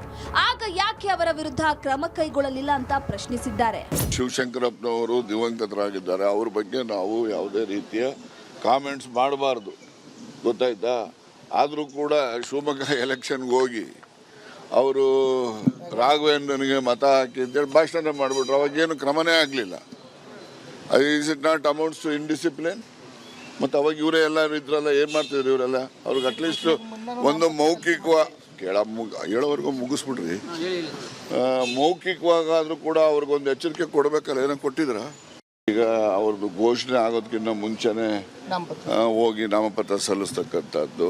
ಆಗ ಯಾಕೆ ಅವರ ವಿರುದ್ಧ ಕ್ರಮ ಕೈಗೊಳ್ಳಲಿಲ್ಲ ಅಂತ ಪ್ರಶ್ನಿಸಿದ್ದಾರೆ. ಶಿವಶಂಕರಪ್ಪನವರು ದಿವಂಗತರಾಗಿದ್ದಾರೆ, ಅವ್ರ ಬಗ್ಗೆ ನಾವು ಯಾವುದೇ ರೀತಿಯ ಕಾಮೆಂಟ್ಸ್ ಮಾಡಬಾರ್ದು, ಗೊತ್ತಾಯ್ತಾ? ಆದರೂ ಕೂಡ ಶಿವಮೊಗ್ಗ ಎಲೆಕ್ಷನ್ಗೆ ಹೋಗಿ ಅವರು ರಾಘವೇಂದ್ರನಿಗೆ ಮತ ಹಾಕಿ ಅಂತೇಳಿ ಭಾಷಣ ಮಾಡಿಬಿಟ್ರು. ಅವಾಗೇನು ಕ್ರಮನೇ ಆಗಲಿಲ್ಲ. Is it not amounts to indiscipline? ಮತ್ತು ಅವಾಗ ಇವರೇ ಎಲ್ಲರೂ ಇದ್ರಲ್ಲ, ಏನು ಮಾಡ್ತಿದ್ರು ಇವರೆಲ್ಲ? ಅವ್ರಿಗೆ ಅಟ್ಲೀಸ್ಟ್ ಒಂದು ಮೌಖಿಕವಾಗಿ ಹೇಳೋವರೆಗೂ ಮುಗಿಸ್ಬಿಡ್ರಿ, ಮೌಖಿಕವಾಗಾದರೂ ಕೂಡ ಅವ್ರಿಗೊಂದು ಎಚ್ಚರಿಕೆ ಕೊಡಬೇಕಲ್ಲ, ಏನೋ ಕೊಟ್ಟಿದ್ರ? ಈಗ ಅವ್ರದ್ದು ಘೋಷಣೆ ಆಗೋದಕ್ಕಿಂತ ಮುಂಚೆನೇ ಹೋಗಿ ನಾಮಪತ್ರ ಸಲ್ಲಿಸ್ತಕ್ಕಂಥದ್ದು,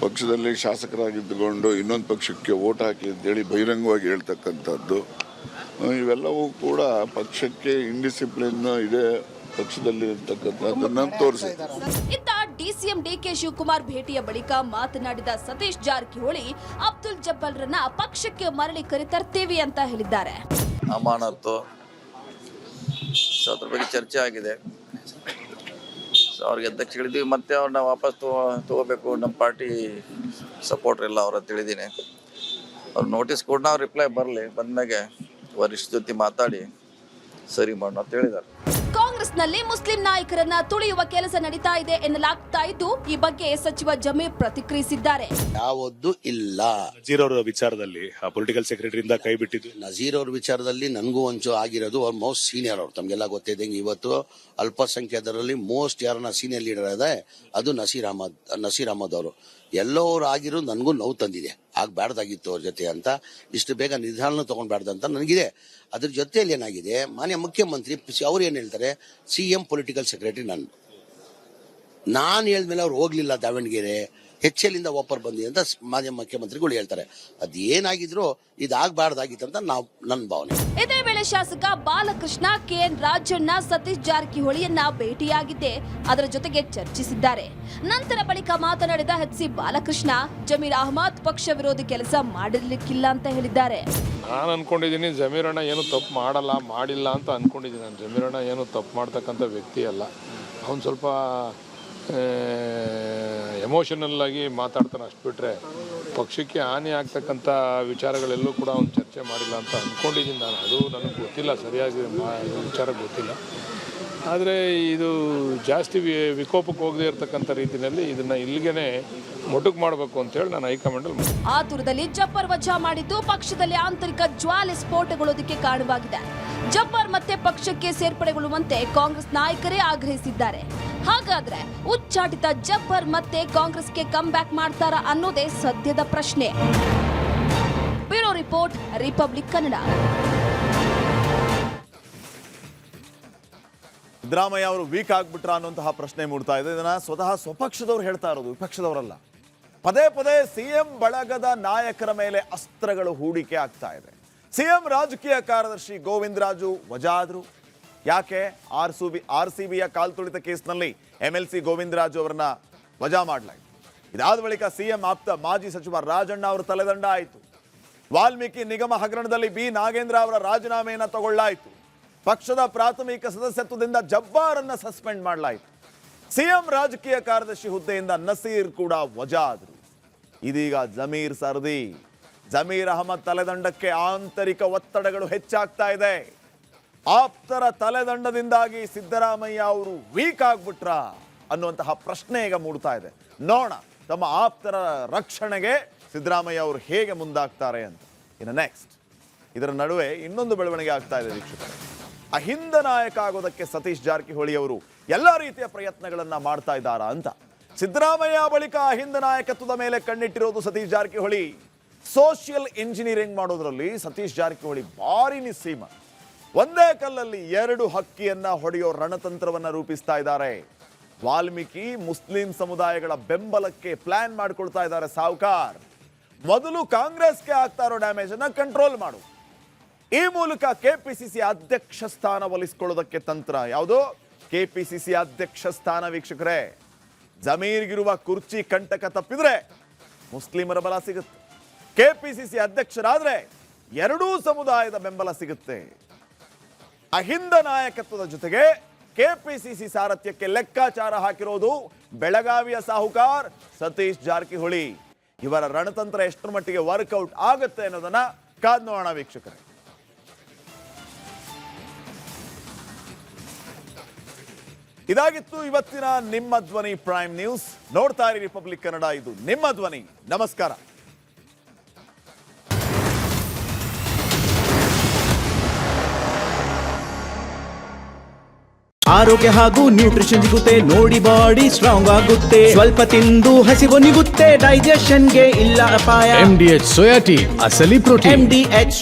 ಪಕ್ಷದಲ್ಲಿ ಶಾಸಕರಾಗಿದ್ದುಕೊಂಡು ಇನ್ನೊಂದು ಪಕ್ಷಕ್ಕೆ ವೋಟ್ ಹಾಕಿ ಅಂತೇಳಿ ಬಹಿರಂಗವಾಗಿ ಹೇಳ್ತಕ್ಕಂಥದ್ದು, ಇವೆಲ್ಲವೂ ಕೂಡ ಪಕ್ಷಕ್ಕೆ ಇಂಡಿಸಿಪ್ಲಿನ್ ಇದೆ ಪಕ್ಷದಲ್ಲಿ ಇರ್ತಕ್ಕಂಥದ್ದನ್ನ ತೋರಿಸಿ. ಇತ್ತ ಡಿಸಿಎಂ ಡಿಕೆ ಶಿವಕುಮಾರ್ ಭೇಟಿಯ ಬಳಿಕ ಮಾತನಾಡಿದ ಸತೀಶ್ ಜಾರಕಿಹೊಳಿ ಅಬ್ದುಲ್ ಜಬ್ಬರ್ ರನ್ನ ಪಕ್ಷಕ್ಕೆ ಮರಳಿ ಕರೆತರ್ತೀವಿ ಅಂತ ಹೇಳಿದ್ದಾರೆ. ಅಮಾನತು ಅದ್ರ ಬಗ್ಗೆ ಚರ್ಚೆ ಆಗಿದೆ. ಅವ್ರಿಗೆ ಅಧ್ಯಕ್ಷಗಳಿದ್ದೀವಿ, ಮತ್ತೆ ಅವ್ರನ್ನ ವಾಪಸ್ ತಗೋಬೇಕು, ನಮ್ಮ ಪಾರ್ಟಿ ಸಪೋರ್ಟ್ ಇಲ್ಲ ಅವ್ರ ತಿಳಿದೀನಿ. ಅವ್ರು ನೋಟಿಸ್ ಕೂಡ ನಾವು ರಿಪ್ಲೈ ಬರಲಿ, ಬಂದ್ಮೇಲೆ ವರಿಷ್ಠ ಜೊತೆ ಮಾತಾಡಿ ಸರಿ ಮಾಡೋಣ ಅಂತ ಹೇಳಿದ್ದಾರೆ. ಕಾಂಗ್ರೆಸ್ನಲ್ಲಿ ಮುಸ್ಲಿಂ ನಾಯಕರನ್ನ ತುಳಿಯುವ ಕೆಲಸ ನಡೀತಾ ಇದೆ ಎನ್ನಲಾಗ್ತಾ ಇದ್ದು, ಈ ಬಗ್ಗೆ ಸಚಿವ ಜಮೀರ್ ಪ್ರತಿಕ್ರಿಯಿಸಿದ್ದಾರೆ. ಯಾವತ್ತೂ ಇಲ್ಲ. ನಜೀರ್ ಅವರ ವಿಚಾರದಲ್ಲಿ ಪೊಲಿಟಿಕಲ್ ಸೆಕ್ರೆಟರಿಯಿಂದ ಕೈ ಬಿಟ್ಟಿದ್ದು. ನಜೀರ್ ಅವ್ರ ವಿಚಾರದಲ್ಲಿ ನನಗೂ ಒಂಚೂರು ಆಗಿರೋದು, ಅವ್ರ ಮೋಸ್ಟ್ ಸೀನಿಯರ್ ಅವ್ರು, ತಮಗೆಲ್ಲ ಗೊತ್ತಿದ್ದಂಗೆ ಇವತ್ತು ಅಲ್ಪಸಂಖ್ಯಾತರಲ್ಲಿ ಮೋಸ್ಟ್ ಯಾರನ್ನ ಸೀನಿಯರ್ ಲೀಡರ್ ಇದೆ ಅದು ನಸೀರ್ ಅಹಮದ್ ಅವರು. ಎಲ್ಲೋರು ಆಗಿರೋ ನನಗೂ ನೋವು ತಂದಿದೆ, ಆಗ್ಬಾರ್ದಾಗಿತ್ತು ಅವ್ರ ಜೊತೆ ಅಂತ, ಇಷ್ಟು ಬೇಗ ನಿರ್ಧಾರನ ತಗೊಂಡ್ಬಾರ್ದಂತ ನನಗಿದೆ. ಅದ್ರ ಜೊತೆಯಲ್ಲಿ ಏನಾಗಿದೆ, ಮಾನ್ಯ ಮುಖ್ಯಮಂತ್ರಿ ಅವ್ರು ಏನ್ ಹೇಳ್ತಾರೆ, CM ಪೊಲಿಟಿಕಲ್ ಸೆಕ್ರೆಟರಿ ನಾನು ಹೇಳಿದ್ಮೇಲೆ ಅವ್ರು ಹೋಗ್ಲಿಲ್ಲ ದಾವಣಗೆರೆ, HL ಇಂದ ವಾಪರ್ ಬಂದಿದೆ ಅಂತ ಮಾನ್ಯ ಮುಖ್ಯಮಂತ್ರಿಗಳು ಹೇಳ್ತಾರೆ. ಅದೇನಾಗಿದ್ರು ಇದಾಗಬಾರ್ದಾಗಿತ್ತು ಅಂತ ನನ್ನ ಭಾವನೆ. ಇದೇ ವೇಳೆ ಶಾಸಕ ಬಾಲಕೃಷ್ಣ ಕೆಎನ್ ರಾಜಣ್ಣ ಸತೀಶ್ ಜಾರಕಿಹೊಳಿಯನ್ನ ಭೇಟಿಯಾಗಿದ್ದೆ, ಅದರ ಜೊತೆಗೆ ಚರ್ಚಿಸಿದ್ದಾರೆ. ನಂತರ ಬಳಿಕ ಮಾತನಾಡಿದ HC ಬಾಲಕೃಷ್ಣ ಜಮೀರ್ ಅಹಮದ್ ಪಕ್ಷ ವಿರೋಧಿ ಕೆಲಸ ಮಾಡಲಿಕ್ಕಿಲ್ಲ ಅಂತ ಹೇಳಿದ್ದಾರೆ. ನಾನು ಅನ್ಕೊಂಡಿದ್ದೀನಿ ಜಮೀರ್ ಅಣ್ಣ ಏನು ತಪ್ಪು ಮಾಡಿಲ್ಲ ಅಂತ ಅನ್ಕೊಂಡಿದ್ದೀನಿ. ನಾನು ಜಮೀರ್ ಅಣ್ಣ ಏನು ತಪ್ಪು ಮಾಡ್ತಕ್ಕಂಥ ವ್ಯಕ್ತಿ ಅಲ್ಲ. ಅವನು ಸ್ವಲ್ಪ ಎಮೋಷನಲ್ ಆಗಿ ಮಾತಾಡ್ತಾನೆ, ಅಷ್ಟು ಬಿಟ್ಟರೆ ಪಕ್ಷಕ್ಕೆ ಹಾನಿ ಆಗ್ತಕ್ಕಂಥ ವಿಚಾರಗಳೆಲ್ಲೂ ಕೂಡ ಅವ್ನು ಚರ್ಚೆ ಮಾಡಿಲ್ಲ ಅಂತ ಅಂದ್ಕೊಂಡಿದ್ದೀನಿ ನಾನು. ಅದು ನನಗೆ ಗೊತ್ತಿಲ್ಲ, ಸರಿಯಾಗಿ ವಿಚಾರ ಗೊತ್ತಿಲ್ಲ. ಆದರೆ ಇದು ಜಾಸ್ತಿ ವಿಕೋಪಕ್ಕೆ ಹೋಗದೇ ಇರತಕ್ಕಂಥ ರೀತಿಯಲ್ಲಿ ಇದನ್ನು ಇಲ್ಲಿಗೆ ಮೊಟಕು ಮಾಡಬೇಕು ಅಂತೇಳಿ ನಾನು ಹೈಕಮಾಂಡಲ್ಲಿ. ಆತುರದಲ್ಲಿ ಜಬ್ಬರ್ ವಜಾ ಮಾಡಿದ್ದು ಪಕ್ಷದಲ್ಲಿ ಆಂತರಿಕ ಜ್ವಾಲೆ ಸ್ಫೋಟಗೊಳ್ಳೋದಕ್ಕೆ ಕಾರಣವಾಗಿದೆ. ಜಬ್ಬರ್ ಮತ್ತೆ ಪಕ್ಷಕ್ಕೆ ಸೇರ್ಪಡೆಗೊಳ್ಳುವಂತೆ ಕಾಂಗ್ರೆಸ್ ನಾಯಕರೇ ಆಗ್ರಹಿಸಿದ್ದಾರೆ. ಹಾಗಾದ್ರೆ ಉಚ್ಚಾಟಿತ ಜಬ್ಬರ್ ಮತ್ತೆ ಕಾಂಗ್ರೆಸ್ಗೆ ಕಮ್ ಬ್ಯಾಕ್ ಮಾಡ್ತಾರಾ ಅನ್ನೋದೇ ಸದ್ಯದ ಪ್ರಶ್ನೆ. Bureau report, Republic Kannada. Siddaramaiah ಅವರು ವೀಕ್ ಆಗ್ಬಿಟ್ರ ಅನ್ನುವಂತಹ ಪ್ರಶ್ನೆ ಮೂಡ್ತಾ ಇದೆ. ಇದನ್ನ ಸ್ವತಃ ಸ್ವಪಕ್ಷದವ್ರು ಹೇಳ್ತಾ ಇರೋದು, ವಿಪಕ್ಷದವರಲ್ಲ. ಪದೇ ಪದೇ ಸಿಎಂ ಬಳಗದ ನಾಯಕರ ಮೇಲೆ ಅಸ್ತ್ರಗಳು ಹೂಡಿಕೆ ಆಗ್ತಾ ಇದೆ. ಸಿಎಂ ರಾಜಕೀಯ ಕಾರ್ಯದರ್ಶಿ ಗೋವಿಂದ ರಾಜು ವಜಾ ಆದ್ರು. ಯಾಕೆ? RCBಯ ಕಾಲ್ತುಳಿತ ಕೇಸ್ನಲ್ಲಿ MLC ಗೋವಿಂದ ರಾಜು ಅವರನ್ನ ವಜಾ ಮಾಡಲಾಯಿತು. ಇದಾದ ಬಳಿಕ ಸಿಎಂ ಆಪ್ತ ಮಾಜಿ ಸಚಿವ ರಾಜಣ್ಣ ಅವರು ತಲೆದಂಡ ಆಯಿತು. ವಾಲ್ಮೀಕಿ ನಿಗಮ ಹಗರಣದಲ್ಲಿ B ನಾಗೇಂದ್ರ ಅವರ ರಾಜೀನಾಮೆಯನ್ನು ತಗೊಳ್ಳಾಯಿತು. ಪಕ್ಷದ ಪ್ರಾಥಮಿಕ ಸದಸ್ಯತ್ವದಿಂದ ಜಬ್ಬಾರನ್ನ ಸಸ್ಪೆಂಡ್ ಮಾಡಲಾಯಿತು. ಸಿಎಂ ರಾಜಕೀಯ ಕಾರ್ಯದರ್ಶಿ ಹುದ್ದೆಯಿಂದ ನಸೀರ್ ಕೂಡ ವಜಾ ಆದರು. ಇದೀಗ ಜಮೀರ್ ಸರದಿ. ಜಮೀರ್ ಅಹಮದ್ ತಲೆದಂಡಕ್ಕೆ ಆಂತರಿಕ ಒತ್ತಡಗಳು ಹೆಚ್ಚಾಗ್ತಾ ಇದೆ. ಆಪ್ತರ ತಲೆದಂಡದಿಂದಾಗಿ ಸಿದ್ದರಾಮಯ್ಯ ಅವರು ವೀಕ್ ಆಗ್ಬಿಟ್ರ ಅನ್ನುವಂತಹ ಪ್ರಶ್ನೆ ಈಗ ಮೂಡ್ತಾ ಇದೆ. ನೋಡೋಣ ತಮ್ಮ ಆಪ್ತರ ರಕ್ಷಣೆಗೆ ಸಿದ್ದರಾಮಯ್ಯ ಅವರು ಹೇಗೆ ಮುಂದಾಗ್ತಾರೆ ಅಂತ. ಇನ್ನು ನೆಕ್ಸ್ಟ್ ಇದರ ನಡುವೆ ಇನ್ನೊಂದು ಬೆಳವಣಿಗೆ ಆಗ್ತಾ ಇದೆ ವೀಕ್ಷಕರೇ. ಅಹಿಂದ ನಾಯಕ ಆಗೋದಕ್ಕೆ ಸತೀಶ್ ಜಾರಕಿಹೊಳಿ ಅವರು ಎಲ್ಲ ರೀತಿಯ ಪ್ರಯತ್ನಗಳನ್ನ ಮಾಡ್ತಾ ಇದ್ದಾರಾ ಅಂತ. ಸಿದ್ದರಾಮಯ್ಯ ಬಳಿಕ ಅಹಿಂದ ನಾಯಕತ್ವದ ಮೇಲೆ ಕಣ್ಣಿಟ್ಟಿರೋದು ಸತೀಶ್ ಜಾರಕಿಹೊಳಿ. ಸೋಷಿಯಲ್ ಇಂಜಿನಿಯರಿಂಗ್ ಮಾಡೋದ್ರಲ್ಲಿ ಸತೀಶ್ ಜಾರಕಿಹೊಳಿ ಭಾರಿ ನಿಸ್ಸೀಮ. ಒಂದೇ ಕಲ್ಲಲ್ಲಿ 2 ಹಕ್ಕಿಯನ್ನ ಹೊಡೆಯೋ ರಣತಂತ್ರವನ್ನ ರೂಪಿಸ್ತಾ ಇದ್ದಾರೆ. ವಾಲ್ಮೀಕಿ ಮುಸ್ಲಿಂ ಸಮುದಾಯಗಳ ಬೆಂಬಲಕ್ಕೆ ಪ್ಲಾನ್ ಮಾಡ್ಕೊಳ್ತಾ ಇದ್ದಾರೆ ಸಾವ್ಕಾರ್. ಮೊದಲು ಕಾಂಗ್ರೆಸ್ಗೆ ಆಗ್ತಾ ಇರೋ ಡ್ಯಾಮೇಜ್ ಅನ್ನ ಕಂಟ್ರೋಲ್ ಮಾಡು, ಈ ಮೂಲಕ ಕೆಪಿಸಿಸಿ ಅಧ್ಯಕ್ಷ ಸ್ಥಾನ ಒಲಿಸಿಕೊಳ್ಳೋದಕ್ಕೆ ತಂತ್ರ. ಯಾವುದು? ಕೆಪಿಸಿಸಿ ಅಧ್ಯಕ್ಷ ಸ್ಥಾನ. ವೀಕ್ಷಕರೇ, ಜಮೀರ್ಗಿರುವ ಕುರ್ಚಿ ಕಂಟಕ ತಪ್ಪಿದ್ರೆ ಮುಸ್ಲಿಮರ ಬಲ ಸಿಗುತ್ತೆ. ಕೆಪಿಸಿಸಿ ಅಧ್ಯಕ್ಷರಾದ್ರೆ 2 ಸಮುದಾಯದ ಬೆಂಬಲ ಸಿಗುತ್ತೆ. ಅಹಿಂದ ನಾಯಕತ್ವದ ಜೊತೆಗೆ ಕೆಪಿಸಿಸಿ ಸಾರಥ್ಯಕ್ಕೆ ಲೆಕ್ಕಾಚಾರ ಹಾಕಿರೋದು ಬೆಳಗಾವಿಯ ಸಾಹುಕಾರ್ ಸತೀಶ್ ಜಾರಕಿಹೊಳಿ. ಇವರ ರಣತಂತ್ರ ಎಷ್ಟರ ಮಟ್ಟಿಗೆ ವರ್ಕೌಟ್ ಆಗುತ್ತೆ ಅನ್ನೋದನ್ನ ಕಾದ್ ನೋಡೋಣ ವೀಕ್ಷಕರೇ. ಇದಾಗಿತ್ತು ಇವತ್ತಿನ ನಿಮ್ಮ ಧ್ವನಿ ಪ್ರೈಮ್ ನ್ಯೂಸ್. ನೋಡ್ತಾ ಇರಿ ರಿಪಬ್ಲಿಕ್ ಕನ್ನಡ, ಇದು ನಿಮ್ಮ ಧ್ವನಿ. ನಮಸ್ಕಾರ. ಆರೋಗ್ಯ ಹಾಗೂ ನ್ಯೂಟ್ರಿಷನ್ ಸಿಗುತ್ತೆ ನೋಡಿ, ಬಾಡಿ ಸ್ಟ್ರಾಂಗ್ ಆಗುತ್ತೆ. ಸ್ವಲ್ಪ ತಿಂದು ಹಸಿವು ನಿಗುತ್ತೆ, ಡೈಜೆಷನ್ಗೆ ಇಲ್ಲ ಅಪಾಯ. MDH ಸೋಯಾಟಿ ಅಸಲಿ ಪ್ರೋಟೀನ್. MDH